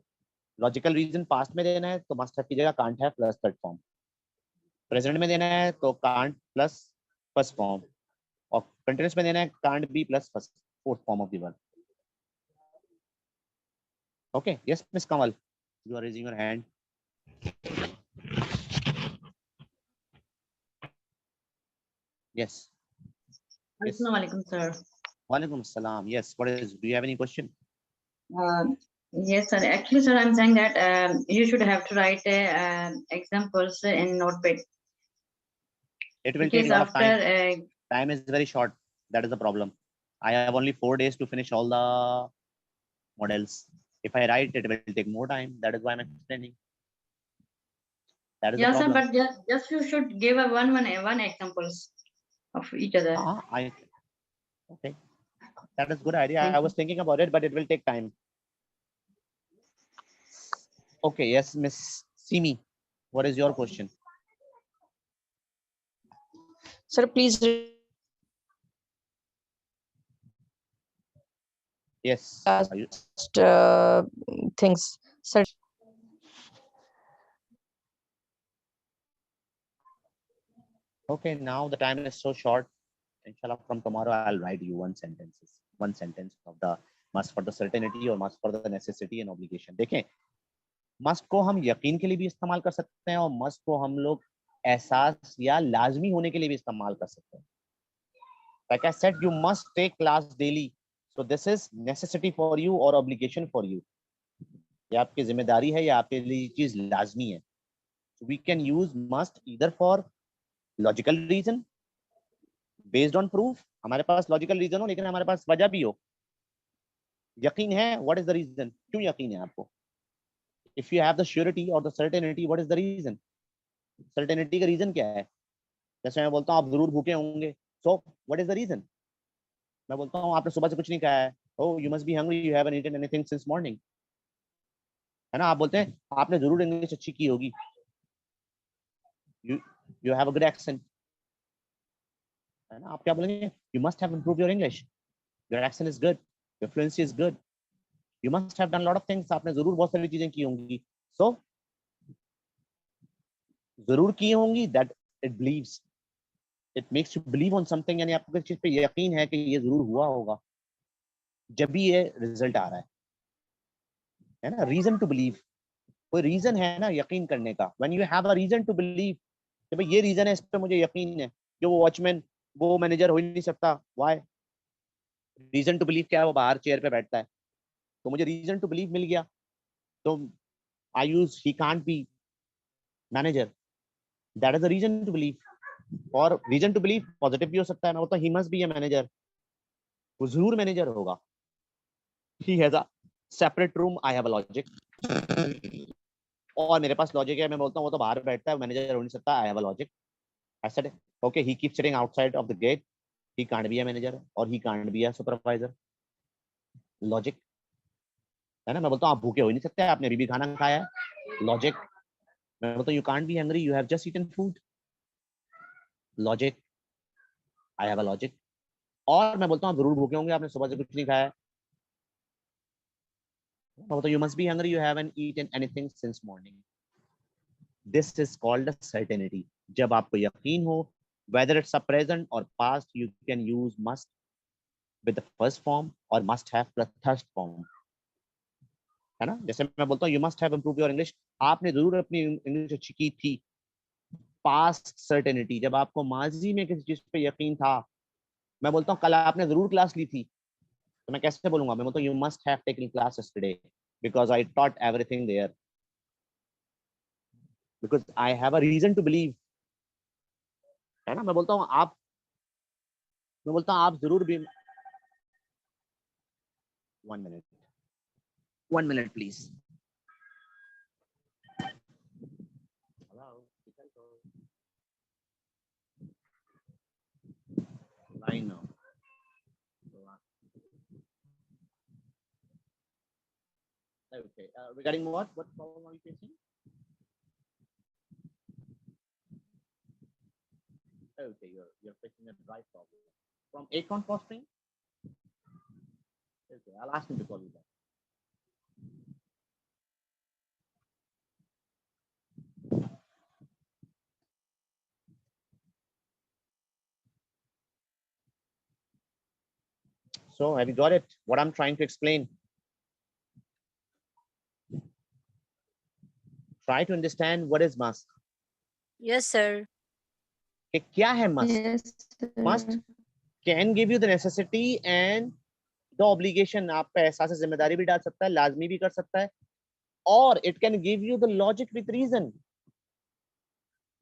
लॉजिकल रीजन पास्ट में देना है तो मस्ट हैव की जगह can't have plus third form. Present में देना है तो कांट प्लस फर्स्ट फॉर्म, और कंटिन्यूअस में देना है can't be plus first fourth form of the verb. Okay, yes miss Kamal, you are raising your hand. Yes, Assalamu alaikum, sir. वालेकुम अस्सलाम। Yes, what is, do you have any question? Yes, sir. Actually, sir, I'm saying that you should have to write examples in notepad. It will take Because a lot of after time. Time is very short. That is the problem. I have only 4 days to finish all the models. If I write, it will take more time. That is why I'm explaining. That is the yes, sir, problem. but just you should give a one examples of each other. Okay. That is good idea. Thank I was thinking about it, but it will take time. Okay. Yes, Miss Simi, what is your question? Sir, please. Yes. Things. Sir. Okay. Now the time is so short. Inshallah, from tomorrow I'll write you one sentence of the must for the certainty or must for the necessity and obligation. देखें, must को हम यकीन के लिए भी इस्तेमाल कर सकते हैं और मस्ट को हम लोग एहसास या लाजमी होने के लिए भी इस्तेमाल कर सकते हैं। Like I said, you must take class daily. So this is necessity for you or obligation for you. ये आपकी जिम्मेदारी है या आपके लिए चीज लाजमी है। So we can use must either for logical reason based on proof. हमारे पास लॉजिकल रीजन हो लेकिन हमारे पास वजह भी हो, यकीन है। व्हाट इज द रीजन, क्यों यकीन है आपको? If you have the surety और the certainty, what is the reason? Certainty का रीजन क्या है? जैसे मैं बोलता हूँ आप जरूर भूखे होंगे, so what is the reason? मैं बोलता हूँ आपने सुबह से कुछ नहीं खाया है, oh you must be hungry, you haven't eaten anything since morning, है ना? आप बोलते हैं आपने जरूर इंग्लिश अच्छी की होगी, you have a good accent, है ना? आप क्या बोलेंगे? You must have improve your English, your accent is good, your fluency is good, you must have done lot of things, आपने जरूर बहुत सारी चीजें की होंगी। सो जरूर की होंगी, that it beliefs, it makes you believe on something, यानी आपको किसी चीज पे यकीन है कि ये जरूर हुआ होगा, जब भी ये रिजल्ट आ रहा है ना? रीजन टू बिलीव, कोई रीजन है ना यकीन करने का। When you have a reason to believe कि भाई ये रीजन है, इस पे मुझे यकीन है कि वो वॉचमैन, वो मैनेजर हो ही नहीं सकता। व्हाई? रीजन टू बिलीव क्या है? वो बाहर चेयर पे बैठता है, तो मुझे रीजन टू बिलीव मिल गया, तो I use he can't be manager, that is the reason to believe. और रीजन टू बिलीव पॉजिटिव भी हो सकता है, मैं बोलता हूँ he must be a manager, वो जरूर मैनेजर होगा। He has a separate room, I have a logic, और मेरे पास लॉजिक है, मैं बोलता हूँ वो तो बाहर बैठता है, मैनेजर हो नहीं सकता, I have a logic. I said okay, he keeps sitting outside of the gate, he can't be a manager और he can't be a supervisor. Logic, है ना? मैं बोलता हूँ आप भूखे हो ही नहीं सकते, आपने अभी भी खाना खाया है, लॉजिक। मैं बोलता हूँ you can't be hungry, you have just eaten food, logic, I have a logic. और मैं बोलता हूँ आप जरूर भूखे होंगे, आपने सुबह से कुछ नहीं खाया है, मैं बोलता हूँ you must be hungry, you haven't eaten anything since morning. This is called a certainty. जब आपको यकीन हो, whether it's a present or past, you can use must with the first form or must have plus third form, है ना? जैसे मैं बोलता हूँ you must have improved your English, आपने जरूर अपनी इंग्लिश अच्छी की थी, पास्ट सर्टेनिटी, जब आपको माजी में किसी चीज पे यकीन था। मैं बोलता हूँ कल आपने जरूर क्लास ली थी, तो मैं कैसे बोलूंगा? मैं बोलता हूँ you must have taken class yesterday because I taught everything there, because I have a reason to believe, है ना? मैं बोलता हूँ आप जरूर भी, 1 minute, 1 minute please. I know. Okay. Regarding what problem are you facing? Okay, you're facing a dry problem from acorn fostering. Okay, I'll ask him to call you back. So have you got it? What I'm trying to explain? Try to understand what is must. Yes, sir. कि क्या है must? Yes, Must sir. can give you the necessity and the obligation. आप पे एहसास जिम्मेदारी भी डाल सकता है, लाजमी भी कर सकता है, और it can give you the logic with reason.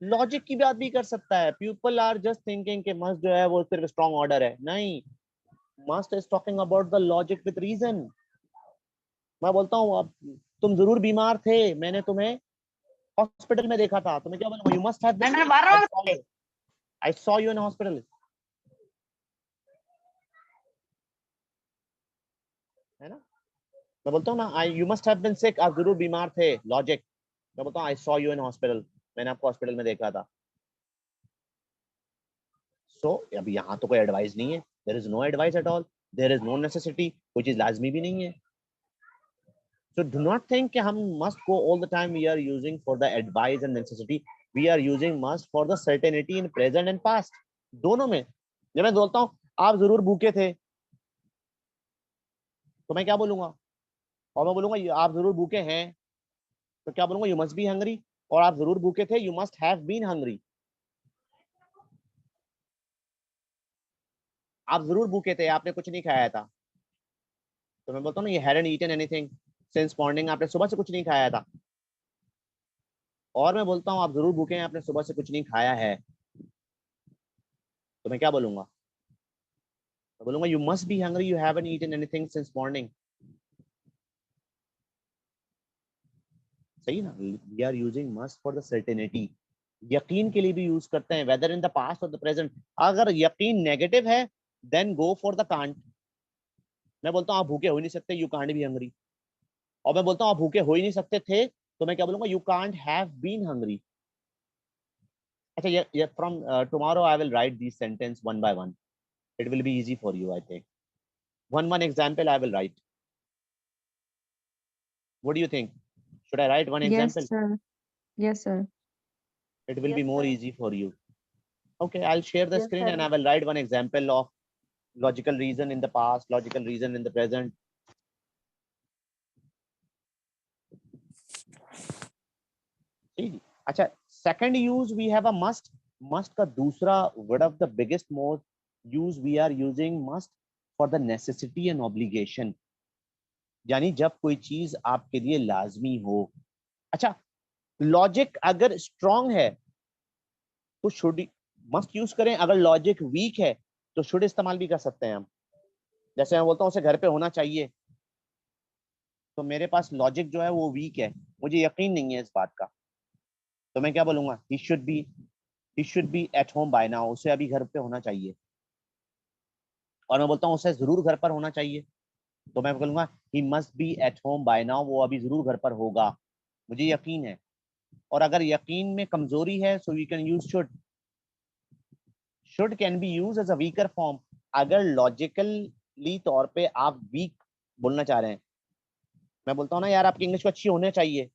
Logic की बात भी कर सकता है. पीपल आर जस्ट थिंकिंग कि मस्ट जो है वो सिर्फ स्ट्रॉन्ग ऑर्डर है. नहीं, must is talking about the logic with reason. मैं बोलता हूँ अब तुम जरूर बीमार थे, मैंने तुम्हें हॉस्पिटल में देखा था, तो मैं क्या बोलूंगा? You must have been, I saw you in hospital, है ना? मैं बोलता हूँ ना, I you must have been sick, आप जरूर बीमार थे, लॉजिक. मैं बोलता हूँ I saw you in hospital, मैंने आपको हॉस्पिटल में देखा था. सो अब यहाँ तो कोई एडवाइस नहीं है, there is no advice at all, there is no necessity, कोई चीज लाजमी भी नहीं है. So do not think कि हम must go all the time we are using for the advice and necessity. We are using must for the certainty in present and past. दोनों में. जब मैं बोलता हूँ आप जरूर भूखे थे, तो मैं क्या बोलूंगा? और मैं बोलूंगा आप जरूर भूखे हैं, तो क्या बोलूंगा? You must be hungry. और आप जरूर भूखे थे, you must have been hungry. आप जरूर भूखे थे, आपने कुछ नहीं खाया था, तो मैं बोलता हूँ you hadn't eaten anything since morning, आपने सुबह से कुछ नहीं खाया था. और मैं बोलता हूँ आप जरूर भूखे हैं, आपने सुबह से कुछ नहीं खाया है, तो मैं क्या बोलूंगा? मैं बोलूंगा you must be hungry, you haven't eaten anything since morning. सही ना? We are using must for the certainty. यकीन के लिए भी यूज करते हैं, वेदर इन द पास्ट और द प्रेजेंट. अगर यकीन नेगेटिव है, then go for the can't. मैं बोलता हूँ आप भूखे हो ही नहीं सकते, यू कांट बी हंग्री. और मैं बोलता हूँ आप भूखे हो ही नहीं सकते थे, तो मैं क्या बोलूंगा? You can't have been hungry. अच्छा, ये from tomorrow I will write this sentence one by one. It will be easy for you, I think. One example I will write. What do you think? Should I write one Yes, example? sir. Yes, sir. It will be more easy for you. Okay, I'll share the Yes, screen sir. and I will write one example of logical reason in the past, logical reason in the present. See, अच्छा, second use we have a must. Must का दूसरा word of the biggest most use we are using must for the necessity and obligation. यानी जब कोई चीज आपके लिए लाजमी हो. अच्छा, लॉजिक अगर स्ट्रॉन्ग है तो शुड मस्ट यूज करें, अगर लॉजिक वीक है तो शुड इस्तेमाल भी कर सकते हैं हम. जैसे मैं बोलता हूँ उसे घर पे होना चाहिए, तो मेरे पास लॉजिक जो है वो वीक है, मुझे यकीन नहीं है इस बात का, तो मैं क्या बोलूंगा? He should be at home by now, उसे अभी घर पे होना चाहिए. और मैं बोलता हूँ उसे जरूर घर पर होना चाहिए, तो मैं बोलूंगा he must be at home by now, वो अभी जरूर घर पर होगा, मुझे यकीन है. और अगर यकीन में कमजोरी है, so we can use should. Should can be use as a weaker form. अगर लॉजिकली तौर पे आप वीक बोलना चाह रहे हैं, मैं बोलता हूँ ना यार आपकी इंग्लिश को अच्छी होनी चाहिए,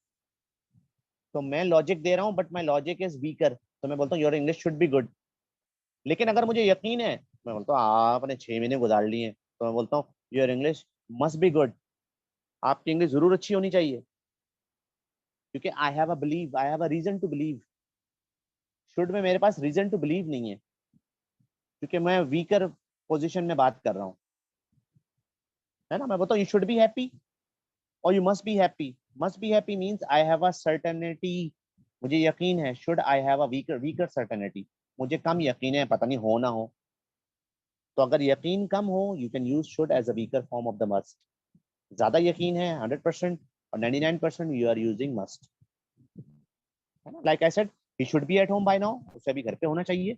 तो मैं लॉजिक दे रहा हूँ but my logic is weaker, तो मैं बोलता हूँ your English should be good. लेकिन अगर मुझे यकीन है, मैं बोलता हूँ आपने 6 महीने गुजार लिए, तो मैं बोलता हूँ your English must be good, आपकी इंग्लिश जरूर अच्छी होनी चाहिए, क्योंकि I have a believe, I have a reason to believe. Should में मेरे पास रीजन टू बिलीव नहीं है, क्योंकि मैं वीकर पोजीशन में बात कर रहा हूँ, है ना। मैं बोलता हूँ यू शुड बी हैप्पी और you must be happy. Must be happy means I have a certainty, मुझे यकीन है। Should I have a weaker certainty, मुझे कम यकीन है, पता नहीं हो ना हो। तो अगर यकीन कम हो, you can use should as a weaker form of the must. ज्यादा यकीन है 100% और 99%, यू आर यूजिंग मस्ट, है ना। Like I said, he should be at home by now, उसे अभी घर पे होना चाहिए।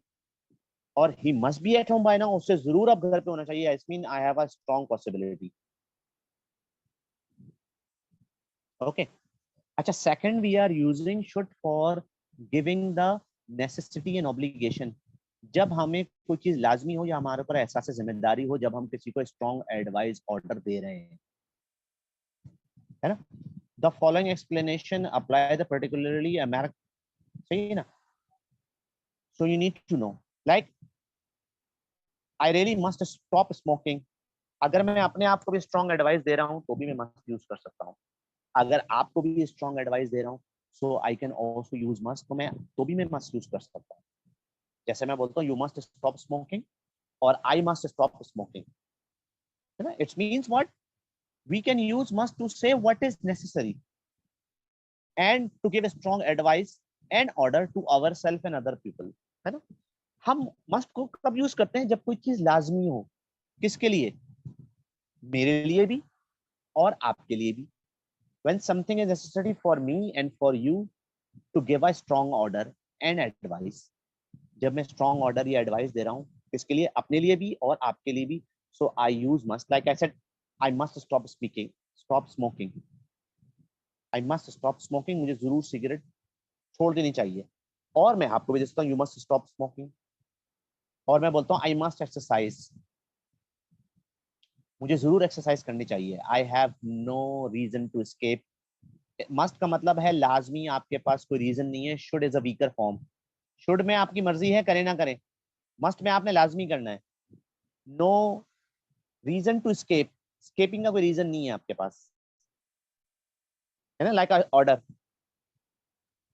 और he must be at home by now, उससे जरूर अब घर पे होना चाहिए। I mean I have a strong possibility. Okay, अच्छा, second we are using should for giving the necessity and obligation. जब हमें कोई चीज लाजमी हो या हमारे ऊपर एहसास जिम्मेदारी हो, जब हम किसी को स्ट्रॉन्ग एडवाइस ऑर्डर दे रहे हैं, है ना। The following explanation apply the particularly America, सही है ना। So you need to know, like I really must stop smoking. अगर मैं अपने आप को भी स्ट्रॉन्ग एडवाइस दे रहा हूँ तो भी मैं मस्ट यूज कर सकता हूँ। अगर आपको भी स्ट्रॉन्ग एडवाइस दे रहा हूँ, so I can also use must, तो भी मैं मस्ट यूज कर सकता हूँ। जैसे मैं बोलता हूँ यू मस्ट स्टॉप स्मोकिंग और आई मस्ट स्टॉप स्मोकिंग, है ना। It's means what, we can use must to say what is necessary and to give strong advice and order to our self and other people, है ना। हम must को कब use करते हैं, जब कोई चीज लाजमी हो। किसके लिए? मेरे लिए भी और आपके लिए भी। when something is necessary for me and for you to give a strong order and advice, जब मैं strong order या advice दे रहा हूँ, किसके लिए? अपने लिए भी और आपके लिए भी। so I use must, like I said, I must stop smoking, I must stop smoking, मुझे जरूर सिगरेट छोड़ देनी चाहिए। और मैं आपको भी देता हूँ you must stop smoking। और मैं बोलता हूँ I must exercise, मुझे जरूर एक्सरसाइज करनी चाहिए। I have no reason to escape। Must का मतलब है लाजमी, आपके पास कोई रीजन नहीं है। Should is a weaker form. Should में आपकी मर्जी है, करें ना करें। मस्ट में आपने लाजमी करना है। No reason to escape, escaping का कोई रीजन नहीं है आपके पास, है ना। Like order,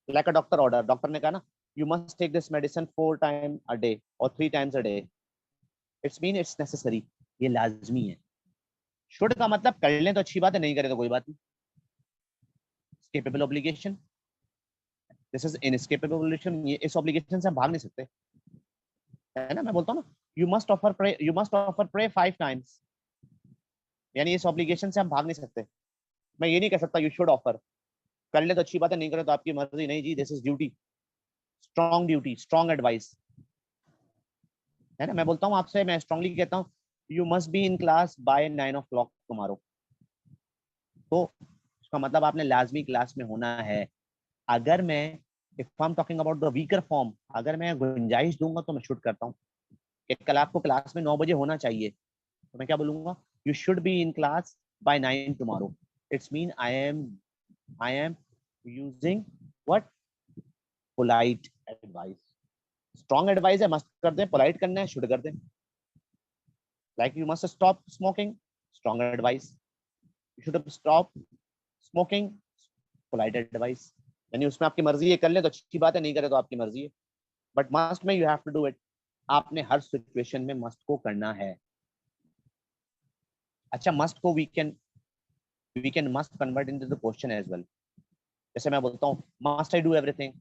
like a doctor order, doctor ने कहा ना you must take this medicine 4 time a day और 3 times a day, it's mean it's necessary, ये लाजमी है। शुड का मतलब कर लें तो अच्छी बात है, नहीं करें तो कोई बात नहीं। Escapable obligation, this is inescapable obligation, ये इस ऑब्लिगेशन से हम भाग नहीं सकते, है ना। मैं बोलता हूँ ना you must offer pray 5 times, यानी इस ऑब्लिगेशन से हम भाग नहीं सकते। मैं ये नहीं कह सकता यू शुड ऑफर, कर ले तो अच्छी बात है, नहीं करे तो आपकी मर्जी। नहीं जी, this is duty, strong advice, है ना। मैं बोलता हूँ आपसे, मैं स्ट्रांगली कहता हूँ you must be in class by 9 o'clock tomorrow, तो उसका मतलब आपने लाजमी क्लास में होना है। अगर मैं if I am talking about the weaker form, अगर मैं गुंजाइश दूंगा तो मैं शुड करता हूँ कि कल आपको क्लास में 9 बजे होना चाहिए, तो मैं क्या बोलूंगा? You should be in class by 9 tomorrow. It's mean I am using what? Polite advice. Strong advice है, मस्ट कर दें। पोलाइट करना है, शुड कर दें। Like you must stop smoking, strong advice. You should stop smoking, polite advice. यानी उसमें आपकी मर्जी है, कर ले तो अच्छी बात है, नहीं करे तो आपकी मर्जी है। बट मस्ट में you have to do it, आपने हर सिचुएशन में मस्ट को करना है। अच्छा, मस्ट को we can must convert into the question as well. जैसे मैं बोलता हूँ मस्ट आई डू एवरीथिंग,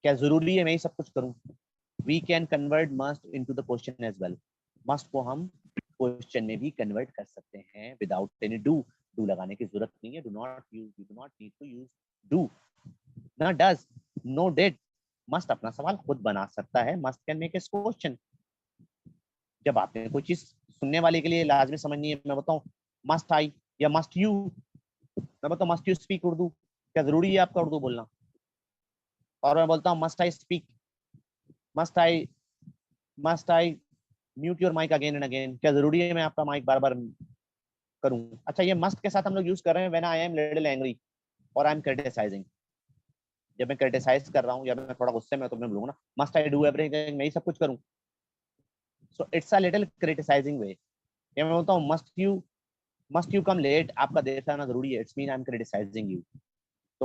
क्या जरूरी है मैं ही सब कुछ करूं? We can convert must into the question as well. Must को हम क्वेश्चन में भी कन्वर्ट कर सकते हैं विदाउट एनी डू लगाने की जरूरत नहीं है। Do not need to use do, ना डज, नो डिड। मस्ट अपना सवाल खुद बना सकता है। Must can make a question. जब आपने कोई चीज सुनने वाले के लिए लाजमी समझनी है, मैं बताऊं मस्ट आई या मस्ट यू, मैं बताऊं मस्ट यू स्पीक उर्दू, क्या जरूरी है आपका उर्दू बोलना? और मैं बोलता हूँ must I speak, must I mute your mic again and again, क्या जरूरी है मैं आपका माइक बार बार करूं? अच्छा, ये मस्ट के साथ हम लोग यूज कर रहे हैं when I am little angry और आई एम क्रिटिसाइजिंग। जब मैं क्रिटिसाइज कर रहा हूँ या मैं थोड़ा गुस्से में, तो मैं बोलूंगा ना मस्ट आई डू एवरीथिंग, मैं ही सब कुछ करूं। So it's a little criticizing way. या मैं बोलता हूँ मस्ट यू कम लेट, आपका देर से आना जरूरी है, it's mean I am criticising you.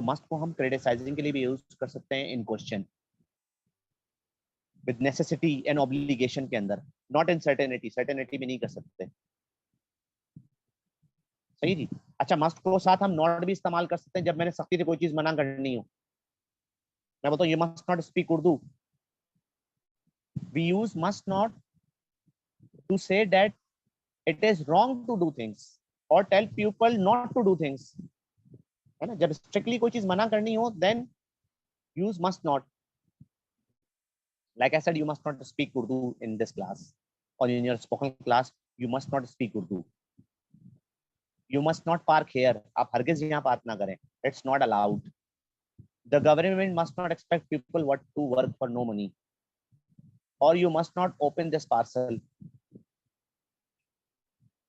तो मस्ट को हम क्रिटिसाइजिंग के लिए भी यूज कर सकते हैं इन question with necessity and obligation के अंदर, नॉट इन सर्टेनिटी, सर्टेनिटी भी नहीं कर सकते। सही जी। अच्छा, मस्ट को साथ हम नॉट भी इस्तेमाल कर सकते हैं जब मैंने सख्ती से कोई चीज मना करनी हो। मैं बोलता हूँ you must not speak Urdu, we use must not to say that it is wrong to do things और tell people not to do things, है ना। जब स्ट्रिक्टली कोई चीज मना करनी हो then use must not. Like I said, you must not speak Urdu in this class or in your spoken class. You must not speak Urdu. You must not park here. आप हरगिज़ यहाँ park ना करें. It's not allowed. The government must not expect people what to work for no money. Or you must not open this parcel.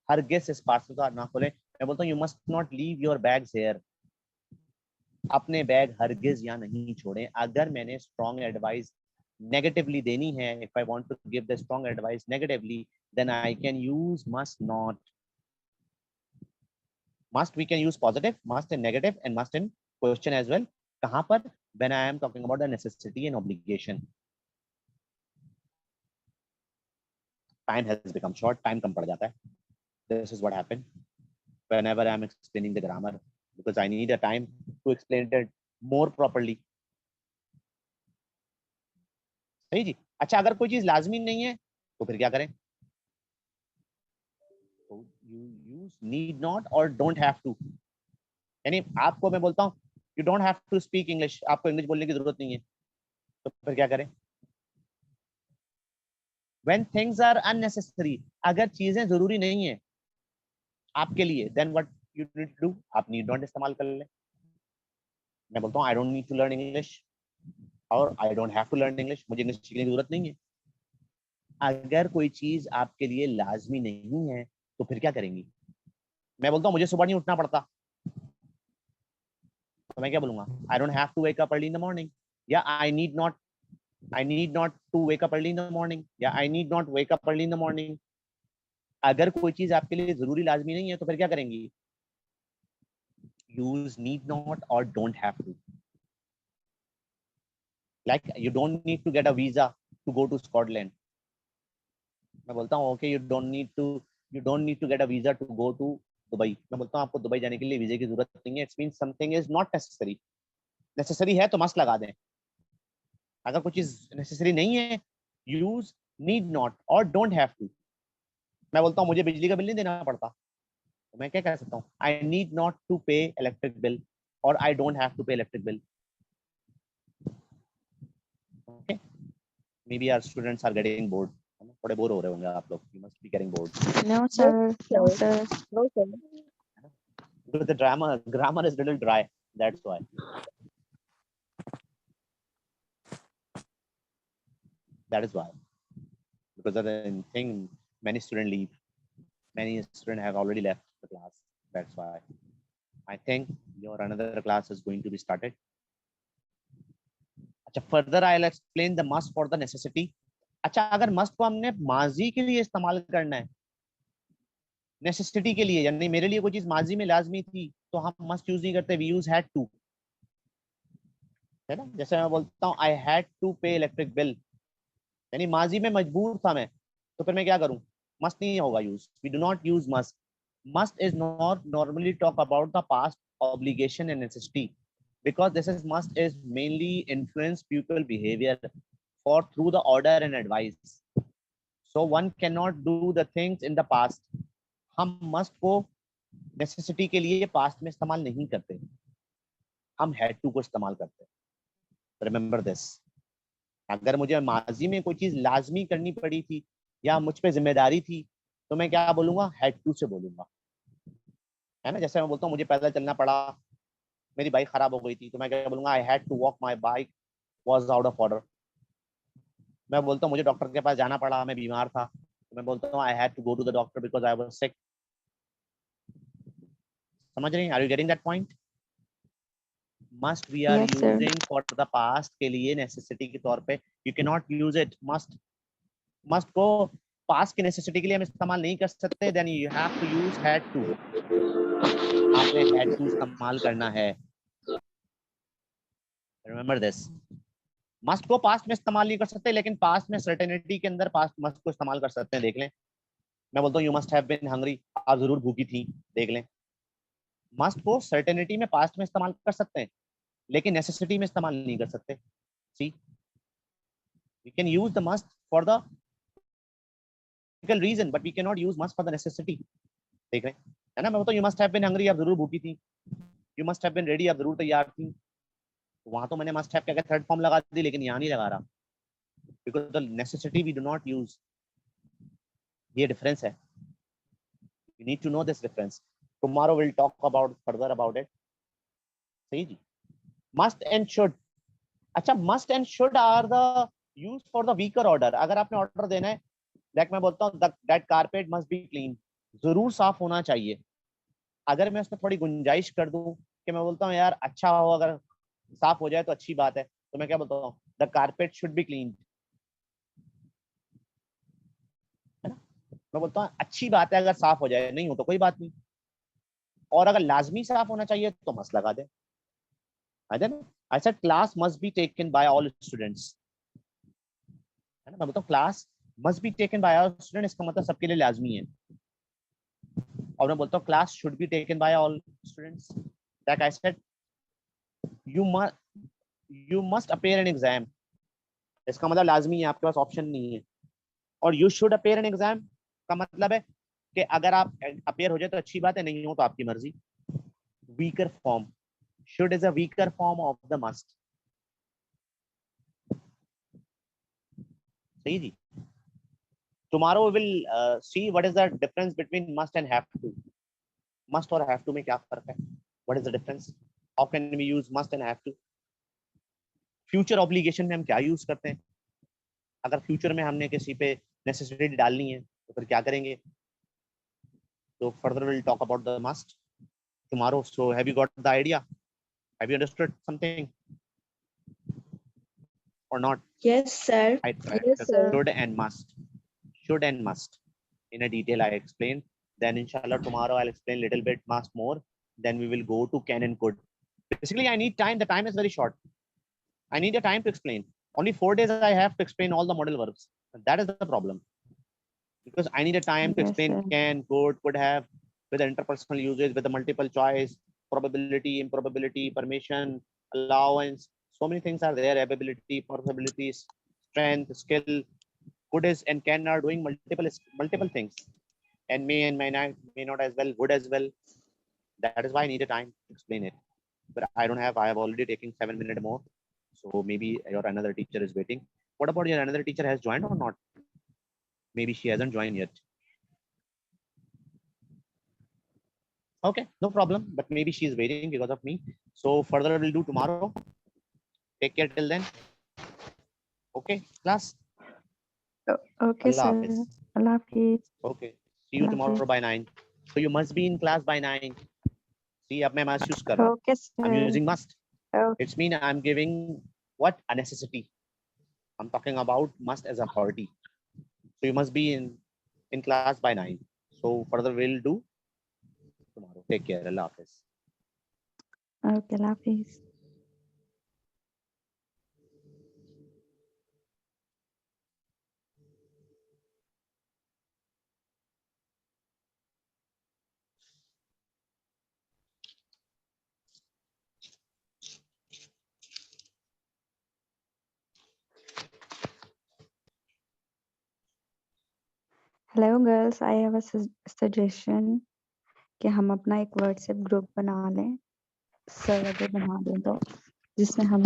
हरगिज़ इस parcel को ना खोलें. मैं बोलता हूँ you must not leave your bags here. अपने बैग हरगिज़ यहाँ नहीं छोड़ें। अगर मैंने strong advice negatively देनी है, if I want to give the strong advice negatively, then I can use must not. Must we can use positive, must in negative, and must in question as well. कहाँ पर? When I am talking about the necessity and obligation. Time has become short. Time कम पड़ जाता है. This is what happened whenever I am explaining the grammar, because I need a time to explain it more properly. सही जी। अच्छा, अगर कोई चीज लाजमी नहीं है तो फिर क्या करें? तो you use need not or don't have to. यानी आपको मैं बोलता हूँ you don't have to speak English, आपको इंग्लिश बोलने की जरूरत नहीं है, तो फिर क्या करें? When things are unnecessary, अगर चीजें जरूरी नहीं है आपके लिए, then what you need to do, आप need not इस्तेमाल कर लें। मैं बोलता हूँ I don't need to learn English और I don't have to learn English, मुझे इंग्लिश सीखने की जरूरत नहीं है। अगर कोई चीज आपके लिए लाजमी नहीं है तो फिर क्या करेंगी? मैं बोलता हूँ मुझे सुबह नहीं उठना पड़ता, तो मैं क्या बोलूंगा? I don't have to wake up early in the morning, या I need not to wake up early in the morning, या I need not wake up early in the morning। अगर कोई चीज आपके लिए जरूरी लाजमी नहीं है तो फिर क्या करेंगी? Use need not or don't have to. Like you don't need to get a visa to go to Scotland. मैं बोलता हूँ okay, you don't need to get a visa to go to Dubai. मैं बोलता हूँ आपको Dubai जाने के लिए वीजे की जरूरत नहीं है। It means something is not necessary. Necessary है तो मस्ट लगा दें। अगर कोई चीज नेसेसरी नहीं है, यूज नीड नॉट और डोंट हैव टू। मैं बोलता हूँ मुझे बिजली का बिल नहीं देना पड़ता, तो मैं क्या कह सकता हूँ? I need not to pay electric bill और I don't have to pay electric bill. Okay, maybe our students are getting bored, थोड़े बोर हो रहे होंगे आप लोग। You must be getting bored. No, sir. No, sir. No, sir. Because the grammar is little dry, that's why. That is why, because of the thing, many students leave. Many students have already left the class. That's why I think your another class is going to be started. अच्छा, further I'll explain the must for the necessity. अच्छा, अगर must को हमने माजी के लिए इस्तेमाल करना है, नेसेसिटी के लिए, यानी मेरे लिए कोई चीज माजी में लाजमी थी, तो हम मस्ट यूज नहीं करते, वी यूज हैड टू, है ना। जैसे मैं बोलता हूँ I had to pay electric bill, यानी माजी में मजबूर था मैं, तो फिर मैं क्या करूं? मस्ट नहीं होगा use. We do not use must. Must is not normally talk about the past obligation and necessity, because this is must is mainly influence people behavior for through the order and advice, so one cannot do the things in the past. हम must को necessity के लिए past में इस्तेमाल नहीं करते, हम had to को इस्तेमाल करते हैं। Remember this. अगर मुझे माजी में कोई चीज लाजमी करनी पड़ी थी या मुझ पे जिम्मेदारी थी, तो मैं क्या बोलूंगा? हैड टू से बोलूंगा, है ना। जैसे मैं बोलता हूँ मुझे पैदल चलना पड़ा, मेरी बाइक खराब हो गई थी, तो मैं क्या बोलूंगा? I had to walk, my bike was out of order. मैं बोलता हूँ मुझे डॉक्टर के पास जाना पड़ा, मैं बीमार था, तो मैं बोलता हूँ I had to go to the doctor because I was sick. समझ रहे हैं? Are you getting that point? Must we are Yes, sir. Using for the past के लिए नेसेसिटी के तौर पे। You can not use it must को past की नेसेसिटी के लिए हम इस्तेमाल नहीं कर सकते, then you have to use had to. आपने हैड टू इस्तेमाल करना है। रिमेंबर दिस, मस्ट को पास्ट में इस्तेमाल नहीं कर सकते, लेकिन पास्ट में सर्टेनिटी के अंदर पास्ट मस्ट को इस्तेमाल कर सकते हैं। देख लें, मैं बोलता हूँ you must have been hungry, आप जरूर भूखी थी। देख लें, मस्ट को सर्टेनिटी में पास्ट में इस्तेमाल कर सकते हैं, लेकिन नेसेसिटी में इस्तेमाल नहीं कर सकते। See, we can use the must for the reason, but we can not use must for the necessity. देख रहे हैं, है ना? मैं बोलता हूँ you must have been hungry, आप जरूर भूखी थी। You must have been ready, आप जरूर तैयार थी। वहां तो मैंने मस्ट हैव क्या थर्ड फॉर्म लगा दी, लेकिन यहाँ नहीं लगा रहा, because the necessity we do not use. ये डिफरेंस है, you need to know this difference. Tomorrow we'll talk about further about it. सही जी। Must and should, अच्छा, must and should are the used for the weaker order. अगर आपने order देना है, like मैं बोलता हूँ that carpet must be clean, जरूर साफ होना चाहिए। अगर मैं उसमें थोड़ी गुंजाइश कर दूं कि मैं बोलता हूँ यार अच्छा हो, अगर साफ हो जाए तो अच्छी बात है, तो मैं क्या बोलता हूँ, the carpet should be clean, है ना? मैं बोलता हूँ अच्छी बात है अगर साफ हो जाए, नहीं हो तो कोई बात नहीं। और अगर लाजमी साफ होना चाहिए तो मस्ट लगा दे। I said class must be taken by all students, है ना? मैं बोलता हूँ class must be taken by all students, इसका मतलब सबके लिए लाजमी है। और मैं बोलता हूँ class should be taken by all students, like I said you must appear an exam, इसका मतलब लाजमी है, आपके पास ऑप्शन नहीं है। और you should appear an exam का मतलब है कि अगर आप अपेयर हो जाए तो अच्छी बात है, नहीं हो तो आपकी मर्जी। Weaker form, should is a weaker form of the must. सही जी। Tomorrow we will see what is the difference between must and have to. Must और have to में क्या फर्क है? What is the difference? How can we use must and have to? Future obligation में हम क्या use करते हैं? अगर फ्यूचर में हमने किसी पे नेसेसिटी डालनी है तो फिर क्या करेंगे? So further we'll talk about the must tomorrow. So have you got the idea? Have you understood something or not? Yes, sir. I tried. Yes, sir. Should and must. Should and must. In a detail I explained. Then inshallah tomorrow I'll explain little bit must more. Then we will go to can and could. Basically I need time. The time is very short. I need a time to explain. Only 4 days I have to explain all the modal verbs. That is the problem. Because I need a time to explain can, could have, with the interpersonal usage, with the multiple choice, probability, improbability, permission, allowance. So many things are there. Ability, possibilities, strength, skill. Could is and can are doing multiple things. And may not as well, would as well. That is why I need a time to explain it. But I don't have. I have already taken 7 minutes more. So maybe your another teacher is waiting. What about your another teacher has joined or not? Maybe she hasn't joined yet. Okay, no problem. But maybe she is waiting because of me. So further we'll do tomorrow. Take care till then. Okay, class. Okay, Allah sir. Hafiz. Allah Hafiz. Okay. See you Allah tomorrow Hafiz. by 9. So you must be in class by 9. See, अब मैं must use कर रहा हूँ. Okay, I'm sir. using must. Okay. It's mean I'm giving what? A necessity. I'm talking about must as authority. So you must be in class by 9. So further we'll do tomorrow. Take care. Allah Hafiz. Okay, Allah Hafiz. Hello girls, I have a suggestion कि हम अपना एक WhatsApp group बना लें, sir अगर बना दें तो, जिसमें हम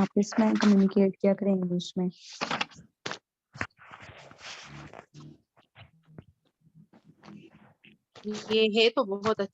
आपस में कम्युनिकेट किया करें इंग्लिश में। ये है तो बहुत अच्छा।